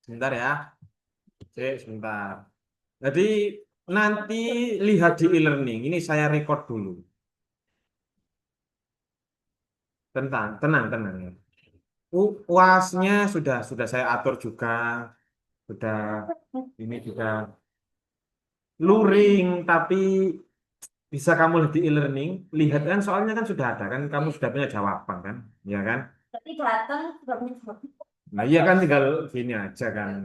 Sebentar ya. Cek, sebentar. Jadi nanti lihat di e-learning. Ini saya record dulu. Tenang. Ya. UASnya sudah saya atur juga. Sudah ini juga luring, tapi bisa kamu lihat di e-learning. Lihat kan soalnya kan sudah ada kan. Kamu sudah punya jawaban kan, ya kan? Tapi kelihatan nggak punya Nah iya kan tinggal gini aja kan.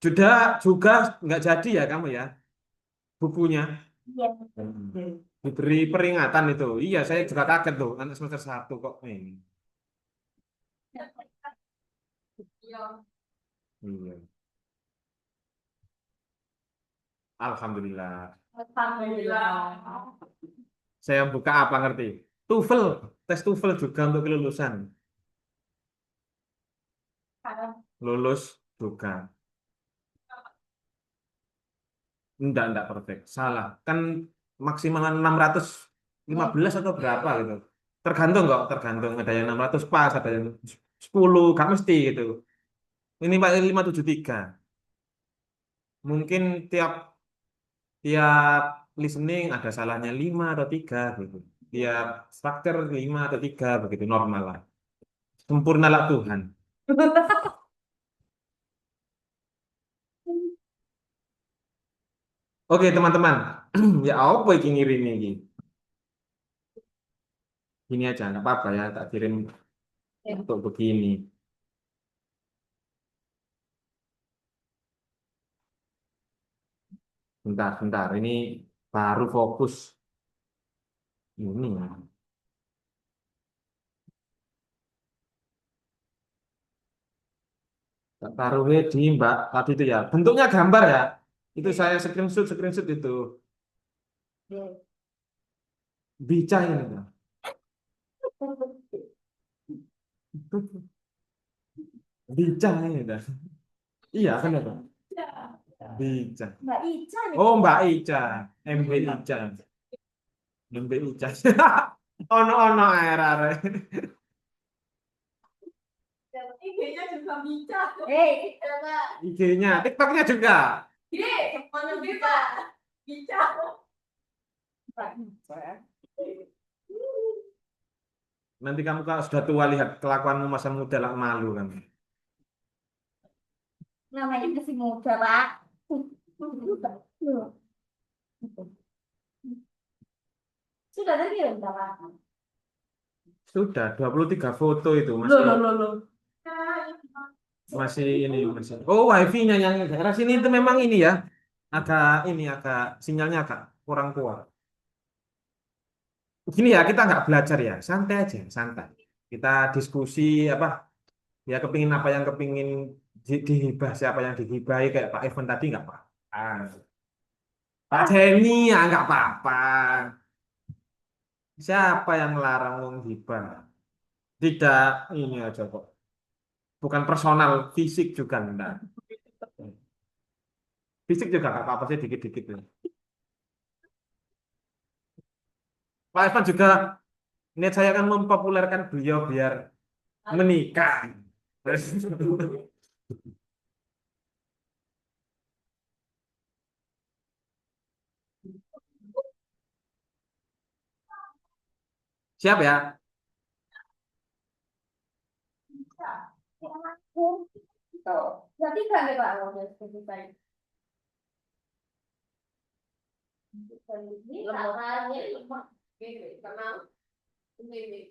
Sudah juga nggak jadi ya kamu ya bukunya. iya. Diberi peringatan itu. Iya, saya juga kaget tuh, anak semester 1 kok ini. Iya. Alhamdulillah. Alhamdulillah. Saya buka apa ngerti? TOEFL, tes TOEFL juga untuk kelulusan. Lulus juga. Enggak perfect. Salah. Kan maksimal 615 atau berapa gitu. Tergantung kok, tergantung. Ada yang 600 pas, ada yang 10, gak mesti gitu. Ini Pak 573. Mungkin tiap tiap listening ada salahnya 5 atau 3 gitu. Tiap struktur 5 atau 3 begitu normal lah. Sempurnalah Tuhan. Oke teman-teman, ya apa iki ngirim ini? Gini aja, nggak apa-apa ya, tak kirim untuk begini. Bentar, ini baru fokus ini. Tak taruh di Mbak tadi itu ya. Bentuknya gambar ya. Itu saya screenshot itu. Bica ini. Bang. Bica ini. Bang. Iya kan ya, Bang? Bica. Mbak Ica nih. Oh, Mbak Ica. MB Ica. MB Ica. Ono era. IG-nya juga Bica. Coba. IG-nya, TikTok-nya juga. Mana Bica? Bica. Mbak Ica. Nanti kamu kalau sudah tua lihat kelakuanmu masa muda lah malu kan. Namanya masih muda, Pak. Sudah tadi ya, Pak. Sudah 23 foto itu Loh, masih loh, loh, loh. masih ini masih. Oh, wifi-nya yang daerah sini itu memang ini ya. Agak sinyalnya agak kurang kuat. Gini ya, kita nggak belajar ya, santai aja, santai. Kita diskusi apa ya kepingin apa yang kepingin dihibah siapa yang dihibahi kayak Pak Evan tadi nggak apa-apa. Pak Jenny ya nggak apa-apa. Siapa yang melarang wong hibah? Tidak ini aja kok. Bukan personal, fisik juga enggak. Fisik juga nggak apa-apa sih dikit-dikit. Pak Evan juga niat saya akan mempopulerkan beliau biar menikah. Siap ya? Berarti kan deh Pak, udah selesai. Lembarannya lemah. Karena ini.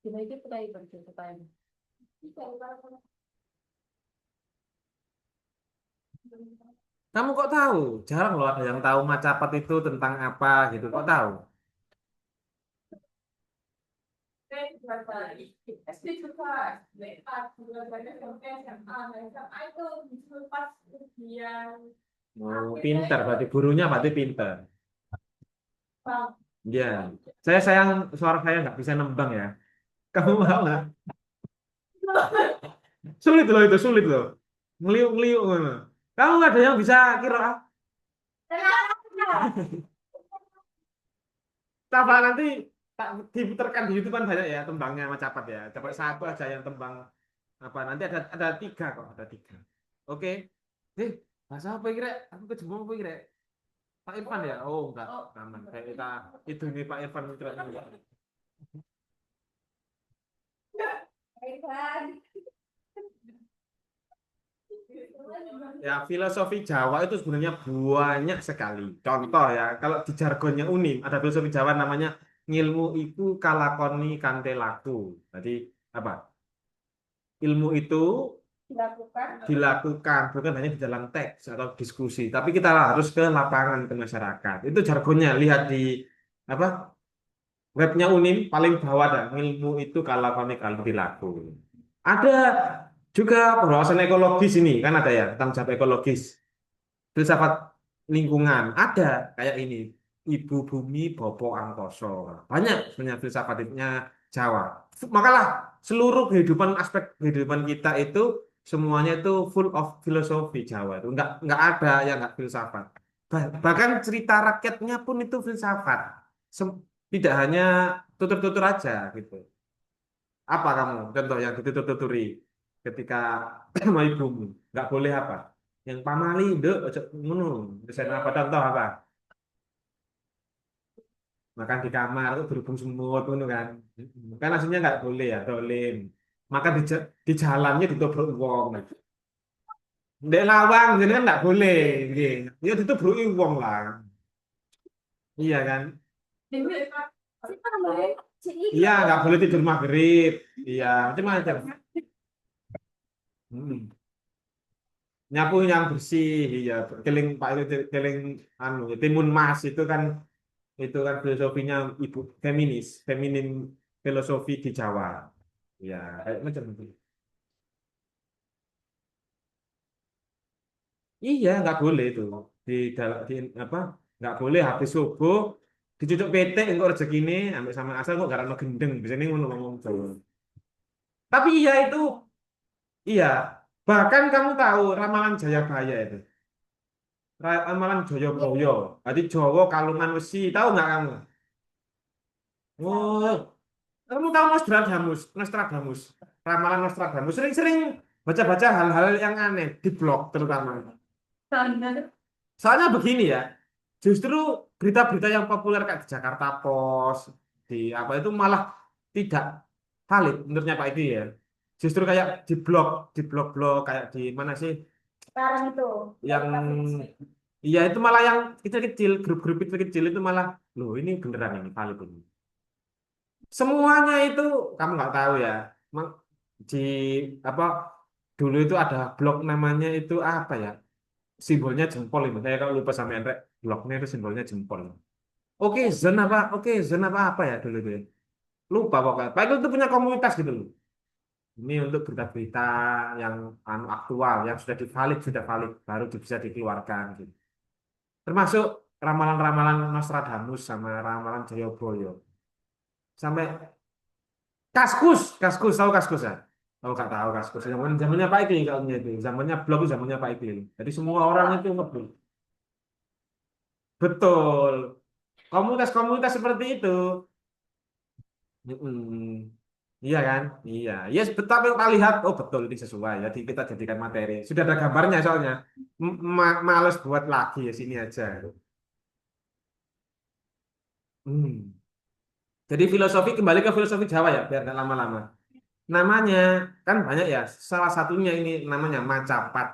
Gimana itu pertanyaan? Kamu kok tahu? Jarang loh ada yang tahu macapat itu tentang apa gitu. Kok tahu? SD juga, belajarnya sampai SMA, SMA itu justru pas ujian. Oh, pinter berarti gurunya berarti pinter. Ya, saya sayang suara saya nggak bisa nembang ya. Kamu mau nggak? Sulit loh itu, sulit loh. Ngeliuk-ngeliuk. Kamu nggak ada yang bisa kira. Coba nanti tak diputarkan di YouTube kan banyak ya tembangnya Macapat ya. Coba satu aja yang tembang apa nanti ada tiga kok, ada tiga. Oke. Bahasa apa kira? Aku kejebak apa kira? Pak Irfan ya? Oh enggak, Oh, aman. Kayak kita itu nih Pak Irfan Mitra. Irfan. Ya, filosofi Jawa itu sebenarnya banyak sekali. Contoh ya, kalau di jargonnya Unim, ada filosofi Jawa namanya ngilmu iku kalakoni kante laku. Jadi apa? Ilmu itu Dilakukan. dilakukan bukan hanya di dalam teks atau diskusi, tapi kita harus ke lapangan ke masyarakat. Itu jargonnya. Lihat di apa? Webnya Unim paling bawah ada ilmu itu kalakoni kante laku. Ada juga pembahasan ekologis ini kan ada ya tentang jawab ekologis. Filsafat lingkungan ada kayak ini Ibu Bumi Bopo Angkoso banyak sebenarnya filsafatnya Jawa makalah seluruh kehidupan aspek kehidupan kita itu semuanya itu full of filosofi Jawa itu nggak ada yang nggak filsafat bahkan cerita rakyatnya pun itu filsafat tidak hanya tutur-tutur aja gitu apa kamu contoh yang ditutur-tuturi ketika sama ibumu nggak boleh apa yang pamali dek ojo ngono desain apa contoh apa makan di kamar itu berhubung semut ngono kan kan aslinya nggak boleh ya dolim makan di jalannya ditobrok wong Dek lawang jadi kan nggak boleh gitu. Ya ditobrok wong lah iya kan Dewi, siapa namanya? Si iya Iko. nggak boleh tidur maghrib iya macam-macam. Hmm. Nyapu yang bersih iya keling pak itu keling anu timun mas itu kan filosofinya ibu feminis feminin filosofi di Jawa ya kayak macam itu iya nggak boleh itu di dalam di apa nggak boleh habis subuh dicucuk PT engkau rezeki ini ambil sama asal kok gak ada gendeng biasanya ngono ngomong Jawa tapi iya itu iya bahkan kamu tahu ramalan Jayabaya itu ramalan Joyoboyo jadi Jowo Kalungan Wesi tahu nggak kamu oh kamu tahu Nostradamus Nostradamus ramalan Nostradamus sering-sering baca-baca hal-hal yang aneh di blog terutama Standar. soalnya begini ya justru berita-berita yang populer kayak di Jakarta Post di apa itu malah tidak valid menurutnya Pak Edi ya justru kayak di blog-blog kayak di mana sih Sekarang itu. yang iya itu malah yang kecil-kecil grup-grup kecil-kecil itu malah loh ini beneran ini valid ini semuanya itu kamu nggak tahu ya di apa dulu itu ada blog namanya itu apa ya simbolnya jempol itu saya kalau lupa sama Andre blognya itu simbolnya jempol oke Zen apa oke Zen apa ya dulu itu ya. Lupa pokoknya Pak itu punya komunitas gitu loh ini untuk berita-berita yang anu aktual yang sudah valid baru bisa dikeluarkan gitu termasuk ramalan-ramalan Nostradamus sama ramalan Joyoboyo sampai Kaskus Kaskus tahu Kaskus ya tahu nggak tahu Kaskus zamannya Pak Iqbal kalau itu zamannya blog itu zamannya Pak Iqbal jadi semua orang itu ngeblog betul komunitas-komunitas seperti itu. Mm-mm. Iya kan? Iya. Yes, betul. Tapi kita lihat, oh betul ini sesuai. Jadi kita jadikan materi. Sudah ada gambarnya soalnya. Males buat lagi ya sini aja. Hmm. Jadi filosofi kembali ke filosofi Jawa ya, biar nggak lama-lama. Namanya kan banyak ya. Salah satunya ini namanya Macapat.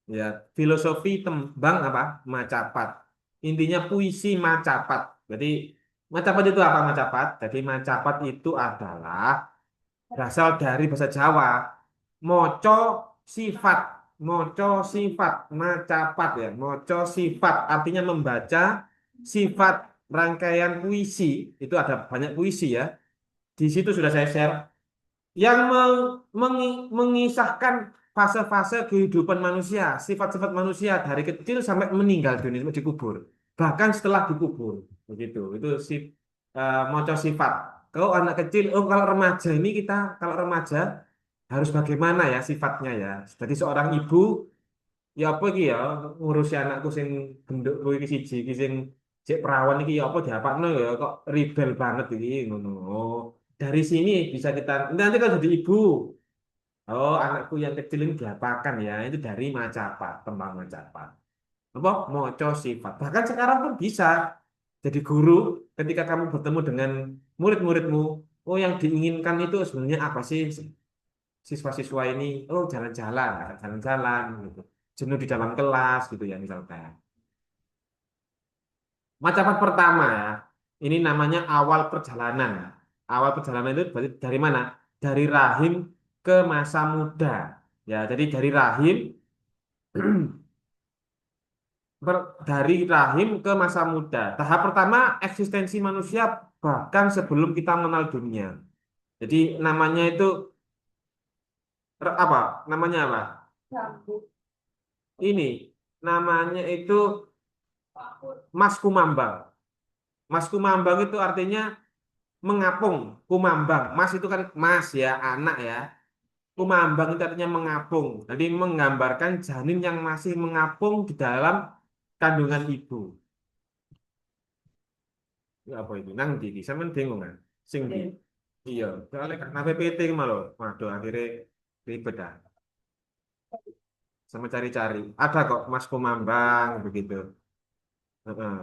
Ya, filosofi tembang apa? Macapat. Intinya puisi Macapat. Jadi Macapat itu apa Macapat? Jadi Macapat itu adalah berasal dari bahasa Jawa. Moco sifat, moco sifat, macapat ya, moco sifat artinya membaca sifat rangkaian puisi itu ada banyak puisi ya. Di situ sudah saya share yang mengisahkan fase-fase kehidupan manusia, sifat-sifat manusia dari kecil sampai meninggal dunia sampai dikubur, bahkan setelah dikubur, begitu. Itu moco sifat. Kalau anak kecil, oh kalau remaja ini kita kalau remaja harus bagaimana ya sifatnya ya. Jadi seorang ibu ya apa iki ya ngurusi anakku sing genduk kuwi iki siji iki sing Cek perawan iki ya apa diapakno ya kok rebel banget iki ngono. Oh, dari sini bisa kita nanti kalau jadi ibu. Oh, anakku yang kecil ini diapakan ya? Itu dari macapat, tembang macapat. Apa? Moco sifat. Bahkan sekarang pun bisa jadi guru ketika kamu bertemu dengan murid-muridmu. Oh, yang diinginkan itu sebenarnya apa sih siswa-siswa ini? Oh, jalan-jalan, jalan-jalan gitu. Jenuh di dalam kelas gitu ya misalkan. Macapat pertama ya. Ini namanya awal perjalanan. Awal perjalanan itu berarti dari mana? Dari rahim ke masa muda. Ya, jadi dari rahim dari rahim ke masa muda. Tahap pertama eksistensi manusia bahkan sebelum kita mengenal dunia. Jadi namanya itu apa? Namanya apa? Ini namanya itu Mas Kumambang. Mas Kumambang itu artinya mengapung. Kumambang. Mas itu kan mas ya, anak ya. Kumambang itu artinya mengapung. Jadi menggambarkan janin yang masih mengapung di dalam kandungan ibu. Ya apa itu? Nang di, sampean bingung kan? Sing di. Iya, soalnya karena PPT ki malah. Waduh, akhirnya ribet dah. Sama cari-cari. Ada kok Mas Kumambang begitu. Heeh.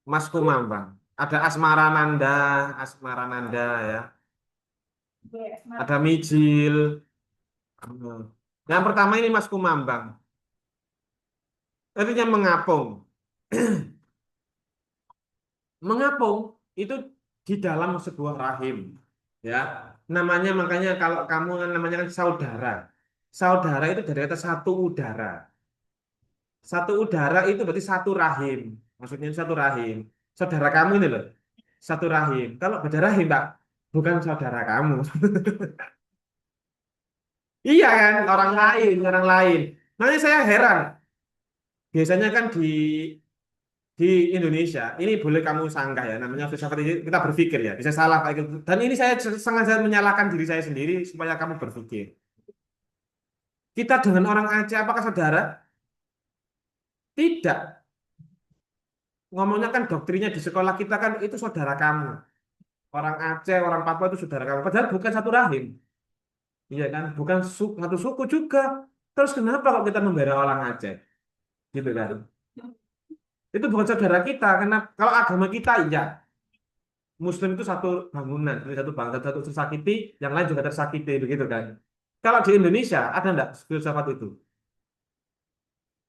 Mas Kumambang. Ada Asmarananda, Asmarananda ya. Ada Mijil. Heeh. Yang pertama ini Mas Kumambang. Artinya mengapung. Mengapung itu di dalam sebuah rahim. Ya, namanya makanya kalau kamu kan namanya kan saudara. Saudara itu dari kata satu udara. Satu udara itu berarti satu rahim. Maksudnya satu rahim. Saudara kamu ini loh, satu rahim. Kalau beda rahim, Pak, bukan saudara kamu. Iya kan, orang lain, orang lain. Makanya saya heran. Biasanya kan di Indonesia, ini boleh kamu sanggah ya, namanya filsafat ini kita berpikir ya, bisa salah Pak. Dan ini saya sengaja menyalahkan diri saya sendiri supaya kamu berpikir. Kita dengan orang Aceh apakah saudara? Tidak. Ngomongnya kan doktrinnya di sekolah kita kan itu saudara kamu. Orang Aceh, orang Papua itu saudara kamu. Padahal bukan satu rahim. Iya kan? Bukan satu suku juga. Terus kenapa kok kita membela orang Aceh? Gitu kan? Itu bukan saudara kita. Karena kalau agama kita, iya. Muslim itu satu bangunan, ini satu bangsa, satu tersakiti, yang lain juga tersakiti, begitu kan? Kalau di Indonesia, ada enggak filsafat itu?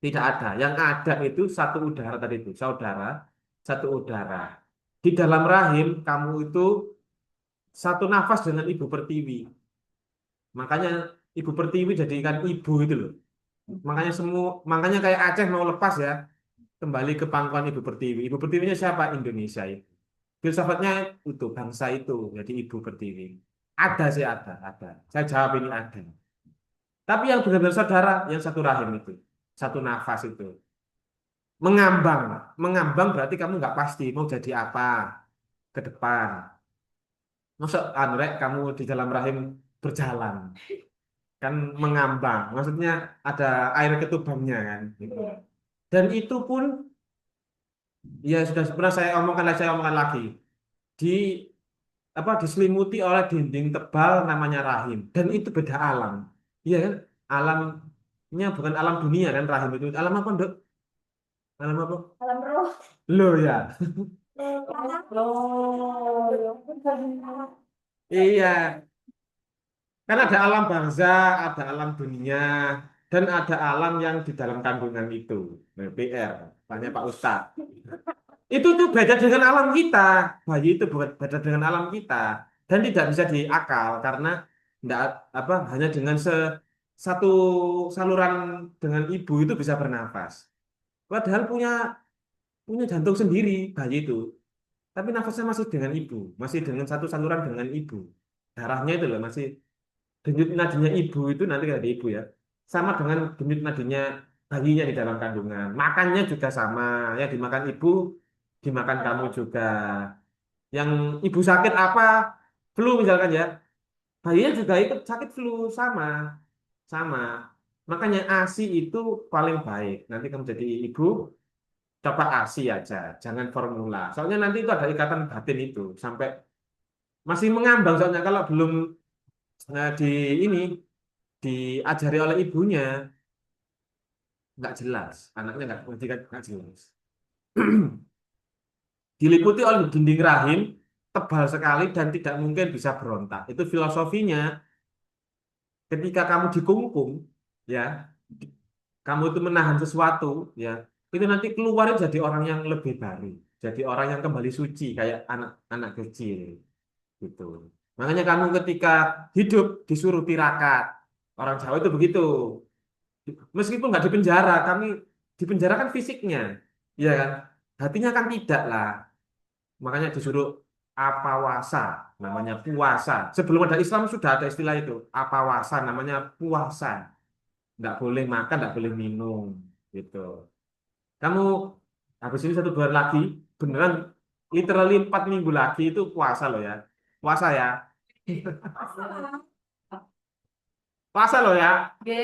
Tidak ada. Yang ada itu satu udara tadi itu, saudara, satu udara. Di dalam rahim, kamu itu satu nafas dengan ibu pertiwi. Makanya ibu pertiwi jadikan ibu itu loh. Makanya kayak Aceh mau lepas ya, kembali ke pangkuan ibu pertiwi. Ibu pertiwinya siapa? Indonesia itu. Filsafatnya itu bangsa itu, jadi ibu pertiwi. Ada sih ada. Saya jawab ini ada. Tapi yang benar-benar saudara, yang satu rahim itu, satu nafas itu. Mengambang, mengambang berarti kamu nggak pasti mau jadi apa ke depan. Masa anu rek kamu di dalam rahim berjalan, kan mengambang. Maksudnya ada air ketubangnya kan. Gitu. Dan itu pun ya sudah pernah saya omongkan lagi. Di diselimuti oleh dinding tebal namanya rahim dan itu beda alam iya kan alamnya bukan alam dunia kan rahim itu alam apa Dok? Alam apa Alam roh. lo ya iya kan ada alam bangsa ada alam dunia dan ada alam yang di dalam kandungan itu PR tanya Pak Ustadz itu tuh beda dengan alam kita. Bayi itu bukan beda dengan alam kita dan tidak bisa diakal karena tidak hanya dengan satu saluran dengan ibu itu bisa bernafas. Padahal punya punya jantung sendiri bayi itu. Tapi nafasnya masih dengan ibu, masih dengan satu saluran dengan ibu. Darahnya itu loh masih denyut nadinya ibu itu nanti ada ibu ya. Sama dengan denyut nadinya bayinya di dalam kandungan. Makannya juga sama, ya dimakan ibu dimakan kamu juga. Yang ibu sakit apa? Flu misalkan ya. Bayinya juga ikut sakit flu sama. Sama. Makanya ASI itu paling baik. Nanti kamu jadi ibu, coba ASI aja, jangan formula. Soalnya nanti itu ada ikatan batin itu sampai masih mengambang. Soalnya kalau belum di ini diajari oleh ibunya nggak jelas, anaknya nggak jelas. Diliputi oleh dinding rahim tebal sekali dan tidak mungkin bisa berontak. Itu filosofinya. Ketika kamu dikungkung, ya, kamu itu menahan sesuatu, ya, itu nanti keluar jadi orang yang lebih baru, jadi orang yang kembali suci kayak anak-anak kecil, gitu. Makanya kamu ketika hidup disuruh tirakat, orang Jawa itu begitu. Meskipun nggak di penjara, kami di penjara kan fisiknya, ya kan, hatinya kan tidak lah. Makanya disuruh apawasa, namanya puasa. Sebelum ada Islam sudah ada istilah itu, apawasa, namanya puasa. Nggak boleh makan, nggak boleh minum, gitu. Kamu habis ini 1 bulan lagi, beneran, literally 4 minggu lagi itu puasa loh ya, puasa ya, puasa loh ya. Oke.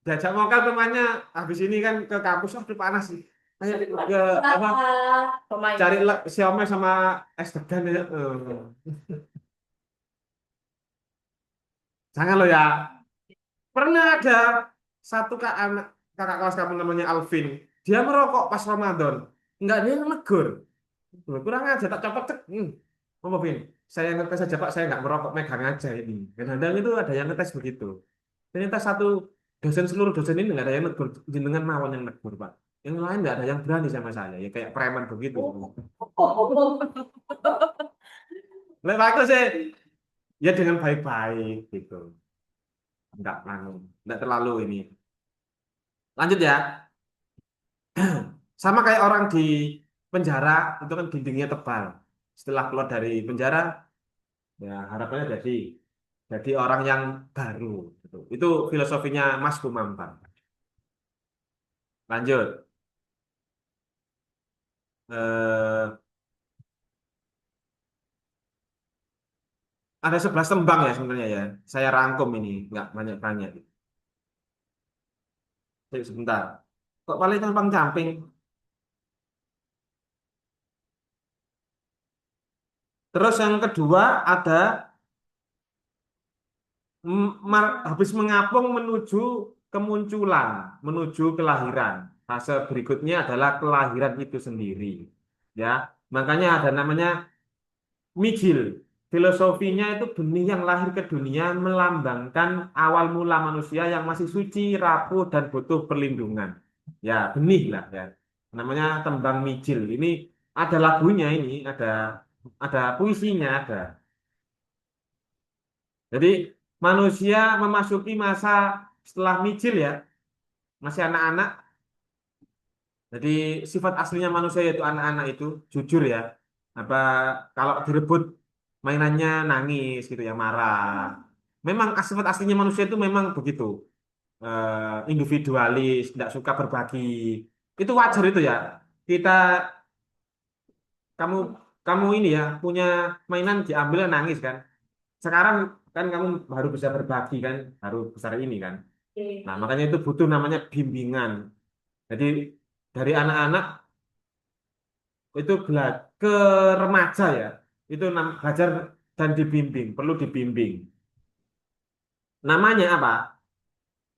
Diajak makan temannya, habis ini kan ke kampus, oh panas sih. Ayo ke apa? Pemain. Cari siomay sama es degan ya. Jangan loh ya. Pernah ada satu anak kakak kelas kamu namanya Alvin. Dia merokok pas Ramadan. Enggak, dia negur. Loh, kurang aja tak copot cek. Apa Vin? Saya ngetes aja Pak, saya nggak merokok, megang aja ini. Kadang-kadang itu ada yang ngetes begitu. Ternyata satu dosen, seluruh dosen ini nggak ada yang negur, jenengan mawon yang negur Pak. Yang lain nggak ada yang berani sama saya, ya kayak preman begitu. Lewat aku sih, ya dengan baik-baik gitu. Nggak terlalu ini. Lanjut ya. Sama kayak orang di penjara itu kan dindingnya tebal. Setelah keluar dari penjara, ya harapannya jadi orang yang baru. Gitu. Itu filosofinya Mas Kumambang. Lanjut. Eh, ada 11 tembang ya sebenarnya ya. Saya rangkum ini, nggak banyak-banyak. Sebentar. Kok paling camping-camping? Terus yang kedua ada habis mengapung menuju kemunculan, menuju kelahiran. Fase berikutnya adalah kelahiran itu sendiri. Ya, makanya ada namanya mijil. Filosofinya itu benih yang lahir ke dunia melambangkan awal mula manusia yang masih suci, rapuh, dan butuh perlindungan. Ya, benih lah ya. Namanya tembang mijil. Ini ada lagunya ini, ada puisinya, ada. Jadi manusia memasuki masa setelah mijil ya, masih anak-anak. Jadi sifat aslinya manusia yaitu anak-anak itu jujur ya. Apa kalau direbut mainannya nangis gitu ya, marah. Memang sifat aslinya manusia itu memang begitu. Individualis, tidak suka berbagi. Itu wajar itu ya. Kita kamu kamu ini ya punya mainan diambil nangis kan. Sekarang kan kamu baru bisa berbagi kan, baru besar ini kan. Nah, makanya itu butuh namanya bimbingan. Jadi dari anak-anak itu ke remaja ya, itu belajar dan dibimbing, perlu dibimbing. Namanya apa?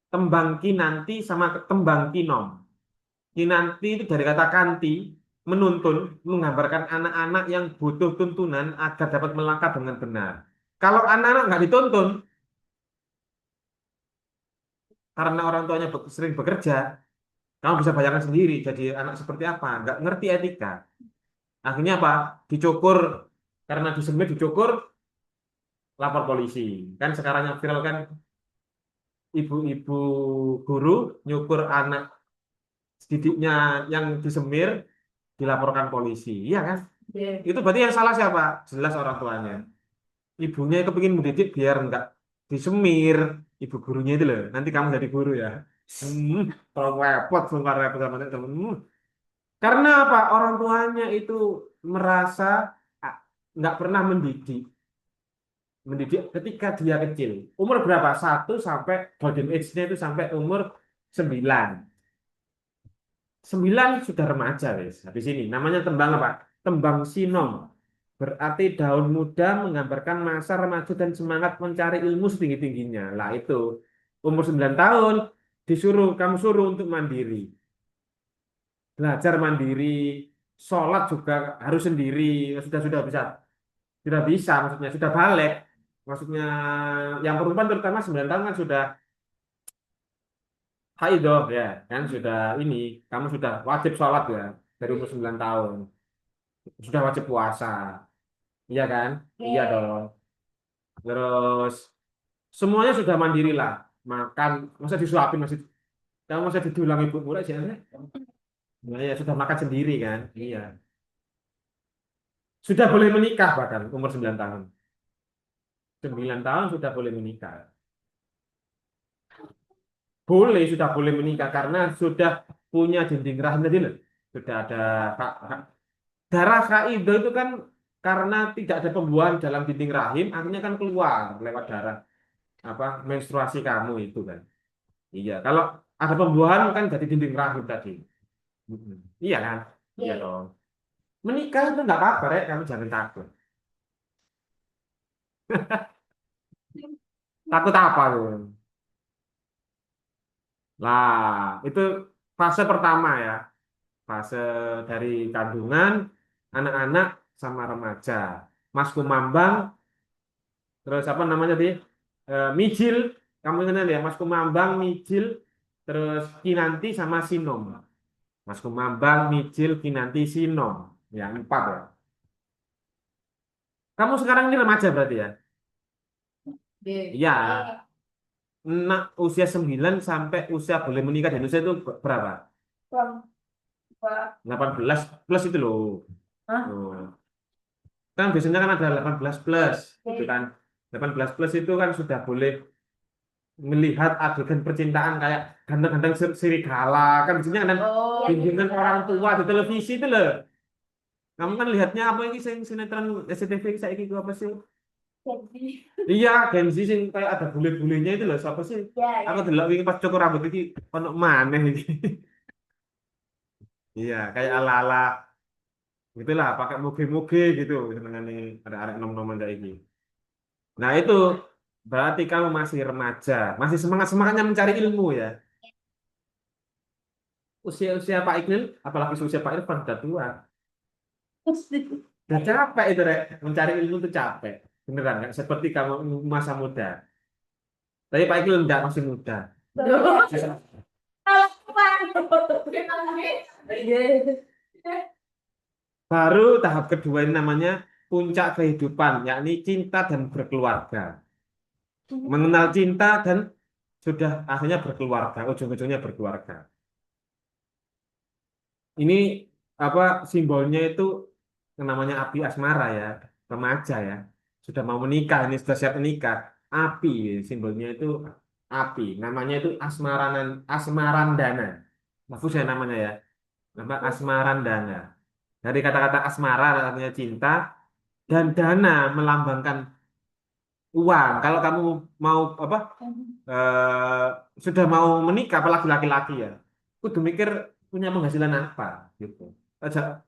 Tembang kinanti sama tembang kinom. Kinanti itu dari kata kanti, menuntun, menggambarkan anak-anak yang butuh tuntunan agar dapat melangkah dengan benar. Kalau anak-anak nggak dituntun, karena orang tuanya sering bekerja, kamu bisa bayangkan sendiri jadi anak seperti apa, nggak ngerti etika. Akhirnya apa? Dicukur, karena disemir dicukur, lapor polisi. Kan sekarang yang viral kan ibu-ibu guru nyukur anak didiknya yang disemir, dilaporkan polisi. Iya kan? Itu berarti yang salah siapa? Jelas orang tuanya. Ibunya kepingin mendidik biar nggak disemir, ibu gurunya itu loh. Nanti kamu jadi guru ya. Kalau repot, sumpah repot sama temen. Karena apa? Orang tuanya itu merasa ah, nggak pernah mendidik. mendidik ketika dia kecil. Umur berapa? 1 sampai golden age-nya itu sampai umur 9. 9 sudah remaja, wes. Habis ini namanya tembang apa? Tembang sinom. Berarti daun muda menggambarkan masa remaja dan semangat mencari ilmu setinggi-tingginya. Lah itu umur 9 tahun kamu suruh untuk mandiri. Belajar mandiri, sholat juga harus sendiri. Sudah bisa. Sudah bisa maksudnya, sudah balik. Maksudnya yang perempuan terutama 9 tahun kan sudah haidoh ya, kan sudah ini, kamu sudah wajib sholat ya dari umur 9 tahun. Sudah wajib puasa. Iya kan? Iya dong. Terus semuanya sudah mandiri lah. Makan, masa disuapin masih kamu masa didulang ibu mulai sih. Nah, ya sudah makan sendiri kan? Iya. Sudah boleh menikah bahkan umur 9 tahun. 9 tahun sudah boleh menikah. Sudah boleh menikah karena sudah punya dinding rahim tadi loh. Sudah ada darah kaidah itu kan karena tidak ada pembuahan dalam dinding rahim, akhirnya kan keluar lewat darah apa menstruasi kamu itu kan. Iya, kalau ada pembuahan kan jadi dinding rahim tadi. Mm-mm. Iya kan? Iya dong. Menikah itu nggak apa-apa, Rek. Kamu jangan takut. Takut apa tuh? Lah, itu fase pertama ya. Fase dari kandungan, anak-anak sama remaja. Mas Kumambang, terus apa namanya tadi? Mijil, kamu kenal ya? Mas Kumambang, Mijil, terus Kinanti sama Sinom. Mas Kumambang, Mijil, Kinanti, Sinom. Ya, 4 ya. Kamu sekarang ini remaja berarti ya? Iya. Nah, usia 9 sampai usia boleh menikah dan usia itu berapa? 18 plus itu loh. Oh. Kan biasanya kan ada 18 plus, gitu kan. 18 plus itu kan sudah boleh melihat adegan percintaan kayak ganteng-ganteng serigala. Kan biasanya kan bimbingan orang tua di televisi itu loh. Kamu kan lihatnya apa ini sinetron SCTV saya itu apa sih? Iya, Gen Z sing kayak ada bule-bulenya itu loh. Siapa sih? Aku delok wingi pas cukur rambut iki ono maneh iki. Iya, kayak ala-ala gitulah, pakai moge-moge gitu senengane ada arek nom-noman kayak gini. Nah, itu berarti kamu masih remaja, masih semangat-semangatnya mencari ilmu ya. Usia-usia Pak Iqbal, apalagi usia Pak Irfan udah tua. Udah capek itu, Rek. Mencari ilmu itu capek. Beneran, nggak seperti kamu masa muda. Tapi Pak Iqbal enggak masih muda. Baru tahap kedua ini namanya puncak kehidupan, yakni cinta dan berkeluarga. Mengenal cinta dan sudah akhirnya berkeluarga, ujung-ujungnya berkeluarga. Ini apa simbolnya itu namanya api asmara ya, remaja ya. Sudah mau menikah, ini sudah siap menikah. Api, simbolnya itu api. Namanya itu asmarandana. Bagus ya namanya ya. Nama asmarandana. Dari kata-kata asmara artinya cinta dan dana melambangkan uang. Kalau kamu mau apa sudah mau menikah, apalagi laki-laki ya, kudu mikir punya penghasilan apa gitu. Aja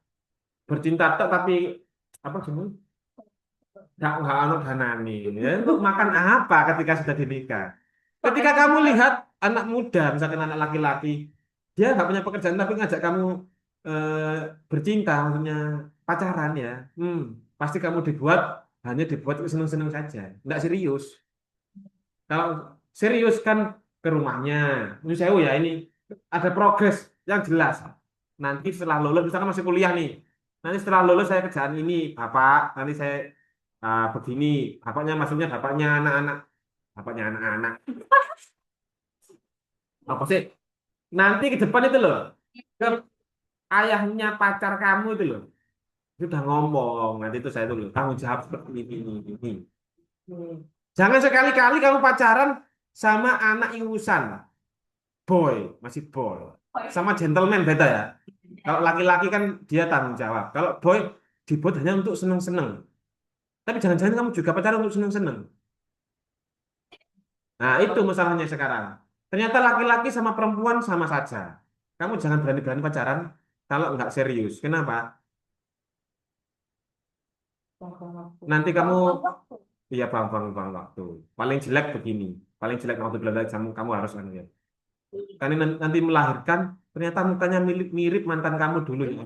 bercinta tok tapi apa sih? Nggak ada dana nih. Ya, untuk makan apa ketika sudah dinikah? Ketika kamu lihat anak muda, misalkan anak laki-laki, dia nggak punya pekerjaan tapi ngajak kamu eh, bercinta, maksudnya pacaran ya, pasti kamu hanya dibuat seneng-seneng saja, nggak serius. Kalau serius kan ke rumahnya, ini saya ya ini ada progres yang jelas. Nanti setelah lulus, misalkan masih kuliah nih, nanti setelah lulus saya kerjaan ini, bapak, nanti saya begini, bapaknya maksudnya bapaknya anak-anak, apa sih? Nanti ke depan itu loh, ke ayahnya pacar kamu itu loh, sudah ngomong, nanti itu saya tuh tanggung jawab seperti ini. Jangan sekali-kali kamu pacaran sama anak ingusan. Boy, masih boy. Sama gentleman beda ya. Kalau laki-laki kan dia tanggung jawab. Kalau boy dibuat hanya untuk seneng-seneng. Tapi jangan-jangan kamu juga pacaran untuk seneng-seneng. Nah, itu masalahnya sekarang. Ternyata laki-laki sama perempuan sama saja. Kamu jangan berani-berani pacaran kalau nggak serius. Kenapa? Nanti kamu, iya bang waktu. Paling jelek begini. Paling jelek waktu belajar kamu harus anu ya. Karena nanti melahirkan, ternyata mukanya mirip mantan kamu dulu. Ya.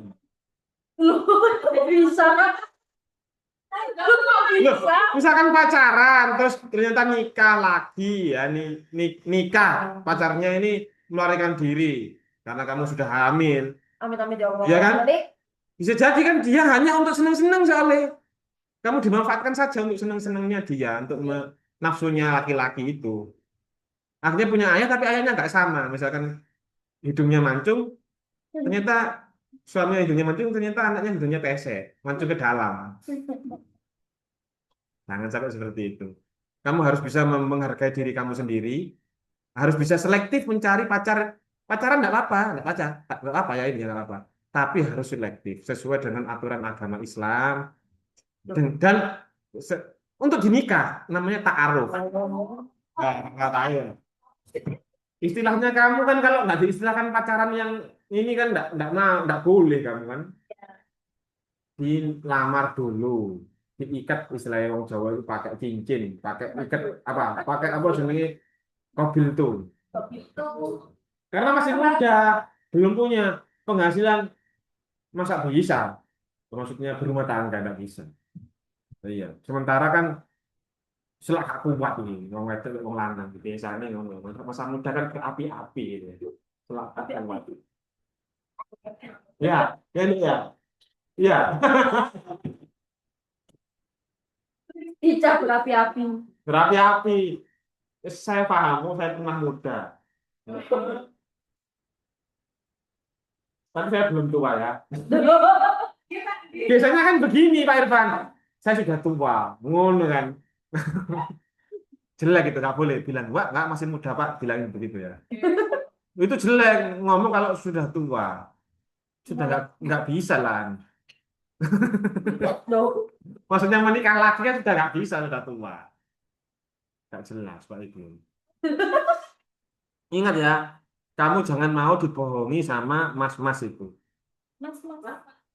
Loh, bisa kan? Loh, kok Loh, bisa? misalkan pacaran, terus ternyata nikah lagi ya, nikah, pacarnya ini melarikan diri karena kamu sudah hamil, Amit-amit ya Allah. ya kan? Jadi, Bisa jadi kan dia hanya untuk senang-senang soalnya. Kamu dimanfaatkan saja untuk senang-senangnya dia, untuk nafsunya laki-laki itu. Akhirnya punya ayah tapi ayahnya nggak sama. Misalkan hidungnya mancung, ternyata suaminya hidungnya mancung, ternyata anaknya hidungnya pesek, mancung ke dalam. Jangan sampai seperti itu. Kamu harus bisa menghargai diri kamu sendiri, harus bisa selektif mencari pacar. Pacaran nggak apa-apa, nggak apa ya ini nggak apa. Tapi harus selektif sesuai dengan aturan agama Islam dan untuk dinikah namanya ta'aruf. Nggak tahu. Ya. Istilahnya kamu kan kalau nggak diistilahkan pacaran yang ini kan nggak boleh kamu kan dilamar dulu diikat istilahnya orang Jawa itu pakai cincin pakai ikat apa pakai apa sebenarnya mobil tuh begitu. karena masih muda belum punya penghasilan masa bisa maksudnya berumah tangga nggak bisa. Iya sementara kan selak aku kuat ini ngomong itu ngomong lanang biasanya ngomong masa muda kan berapi-api gitu selak aku kuat ya ya ini ya iya Ica berapi-api. berapi-api saya paham saya pernah muda tapi saya belum tua ya. Biasanya kan begini Pak Irfan, saya sudah tua, ngono kan. Jelek itu nggak boleh bilang, wah nggak masih muda Pak, bilangin begitu ya. Itu jelek ngomong kalau sudah tua, sudah nggak bisa lah. Loh, Maksudnya menikah lagi kan sudah nggak bisa sudah tua, nggak jelas Pak Ibu. Ingat ya, kamu jangan mau dibohongi sama mas-mas itu, Mas, mas.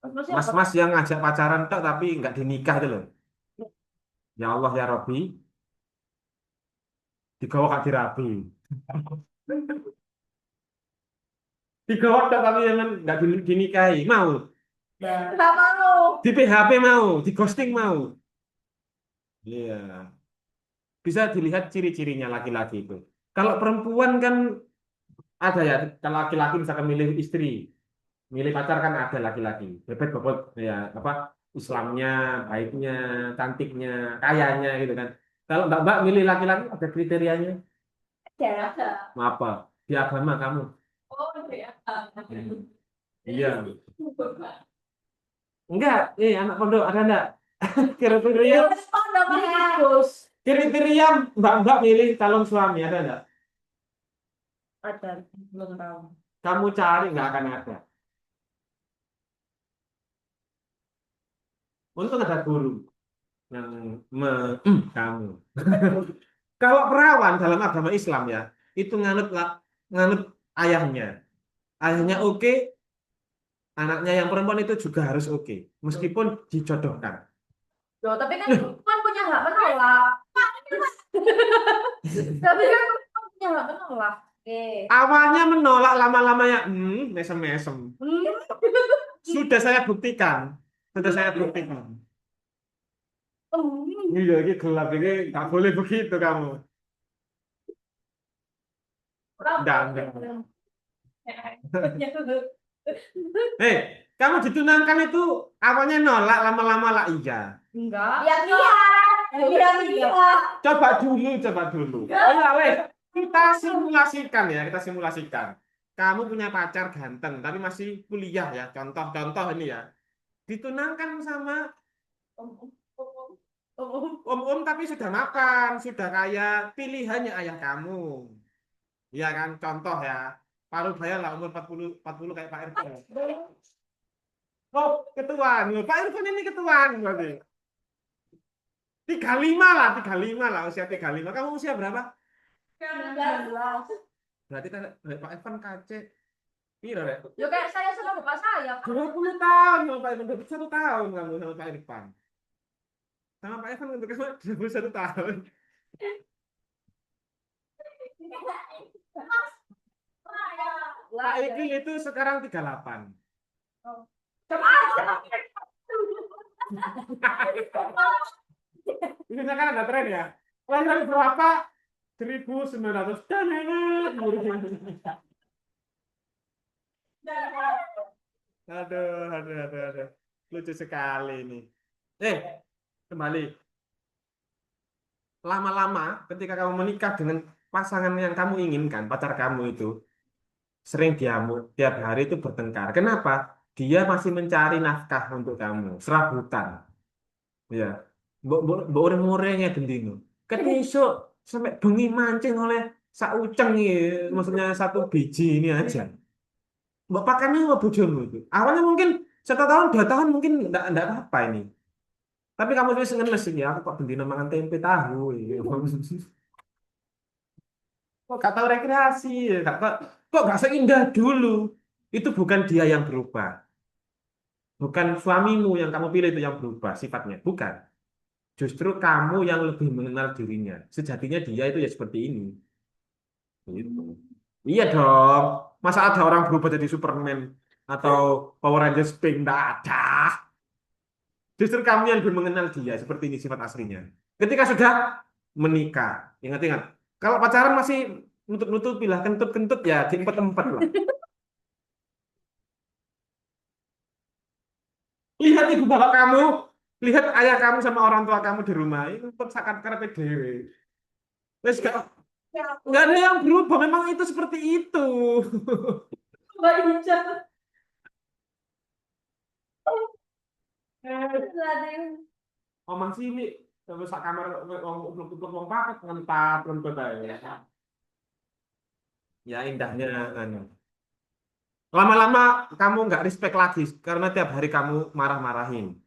Mas siapa? mas-mas yang ngajak pacaran tok tapi nggak dinikah itu loh. Ya Allah ya Robbi, digawa kak dirabi. Digawa tok tapi yang nggak dinikahi, mau. Nggak mau. Di PHP mau, di ghosting mau. Iya, bisa dilihat ciri-cirinya laki-laki itu. Kalau perempuan kan ada ya, kalau laki-laki misalkan milih istri, milih pacar kan ada laki-laki. Bebet bobot ya apa Islamnya, baiknya, cantiknya, kayanya gitu kan. Kalau mbak-mbak milih laki-laki ada kriterianya. Ada. Apa? Di agama kamu. Oh, iya. Iya. Enggak, anak pondok ada enggak? Kriteria Oh, namanya Gus. kriteria mbak-mbak milih calon suami ada enggak? Ada, belum tahu. Kamu cari nggak akan ada. Untung ada guru yang kamu. Kalau perawan dalam agama Islam ya, itu nganut ayahnya. Ayahnya oke, anaknya yang perempuan itu juga harus oke, meskipun dijodohkan. Loh, tapi kan punya hak menolak. Tapi kan punya hak menolak. Oke. Awalnya menolak, lama-lama ya, mesem-mesem. Hmm. Sudah saya buktikan, sudah saya buktikan. Iya, ini gelap ini nggak boleh begitu kamu. Enggak. Hei, kamu ditunangkan itu awalnya nolak, lama-lama lah iya. Enggak. Iya. Coba dulu, coba dulu. Oh ya, weh, kita simulasikan ya, kita simulasikan. Kamu punya pacar ganteng, tapi masih kuliah ya. Contoh-contoh ini ya. Ditunangkan sama om-om tapi sudah makan, sudah kaya, pilihannya ayah kamu. Iya kan, contoh ya. Paruh baya lah umur 40 kayak Pak Irfan. Oh, ketuaan. Pak Irfan ini ketuaan berarti. 35 lah, 35 lah, usia 35. Kamu usia berapa? 19. Berarti kan Pak Evan KC. Piro, Rek? Yo kayak saya sama bapak saya, Pak. 20 tahun sama Pak Evan, 21 tahun kamu sama Pak Irfan. Sama Pak Evan untuk kamu 21 tahun. Pak Ikil itu sekarang 38. Oh. Sama aja. Ini kan ada tren ya. Lahir berapa? 1900. Dan enak. Aduh. Lucu sekali ini. Kembali. Lama-lama ketika kamu menikah dengan pasangan yang kamu inginkan, pacar kamu itu sering diamu tiap hari itu bertengkar. Kenapa? Dia masih mencari nafkah untuk kamu, serabutan. Ya, mbok ureng-urengnya gendino. Ketisuk sampai bengi mancing oleh sauceng ini, maksudnya satu biji ini aja. Mbok pakannya sama bojomu itu. Awalnya mungkin 1 tahun, 2 tahun mungkin enggak apa-apa ini. Tapi kamu tuh ngenes ya, aku kok bendino makan tempe tahu. Ya. Kok gak tahu rekreasi, ya, kok gak seindah dulu. Itu bukan dia yang berubah. Bukan suamimu yang kamu pilih itu yang berubah sifatnya. Bukan. Justru kamu yang lebih mengenal dirinya. Sejatinya dia itu ya seperti ini. Gitu. Iya dong. Masa ada orang berubah jadi Superman atau Power Rangers pink? Nggak ada. Justru kamu yang lebih mengenal dia. Seperti ini sifat aslinya. Ketika sudah menikah. Ingat-ingat. Kalau pacaran masih nutut-nutut, pilah kentut-kentut ya diempet-empet lah. Lihat ibu bapak kamu. Lihat ayah kamu sama orang tua kamu di rumah. Itu sakat karena dewe. Wes nggak ada yang berubah. Memang itu seperti itu. Mbak Ica. Omang sini terus sak kamar wong paket ngentat ngentot ae. Ya indahnya anu. Lama-lama kamu nggak respect lagi karena tiap hari kamu marah-marahin.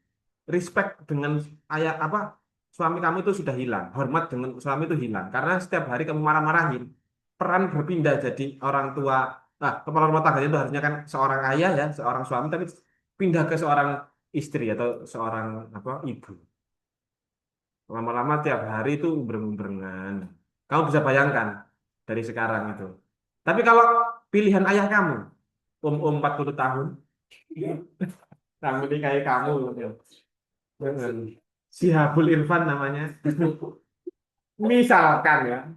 Respect dengan ayah apa suami kamu itu sudah hilang. Hormat dengan suami itu hilang karena setiap hari kamu marah-marahin. Peran berpindah jadi orang tua. Nah, kepala rumah tangga itu harusnya kan seorang ayah ya, seorang suami tapi pindah ke seorang istri atau seorang apa ibu. Lama-lama tiap hari itu bereng-berengan. Kamu bisa bayangkan dari sekarang itu. Tapi kalau pilihan ayah kamu, um 40 tahun, kamu nikahi kamu, gitu. Dengan Sihabul Irfan namanya. Misalkan ya,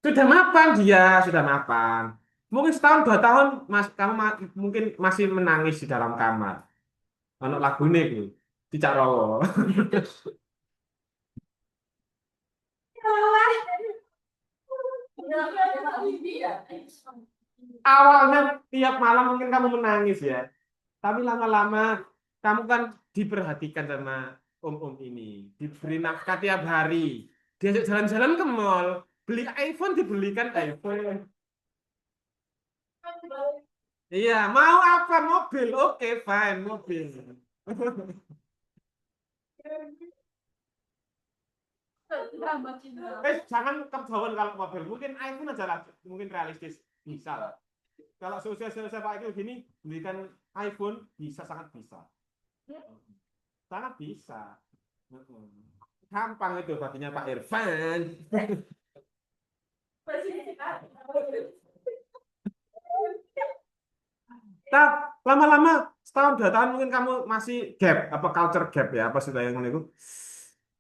sudah mapan dia, sudah mapan. Mungkin setahun 2 tahun, kamu mungkin masih menangis di dalam kamar. Anak lagu ini, di Cak Rowo. Awalnya tiap malam mungkin kamu menangis ya. Tapi lama-lama kamu kan diperhatikan sama om-om ini. Diberi nafkah tiap hari. Diajak jalan-jalan ke mall. Beli iPhone dibelikan iPhone. Iya, mau apa? Mobil. Oke, fine, mobil. Jangan kejauhan kalau mobil. Mungkin iPhone aja lah. Mungkin realistis. Bisa lah. Kalau seusia-usia Pak Ekil gini, belikan iPhone bisa, sangat bisa. Sangat bisa. Gampang itu baginya Pak Irfan. Nah, lama-lama setahun 2 tahun mungkin kamu masih gap, apa culture gap ya, apa sudah yang itu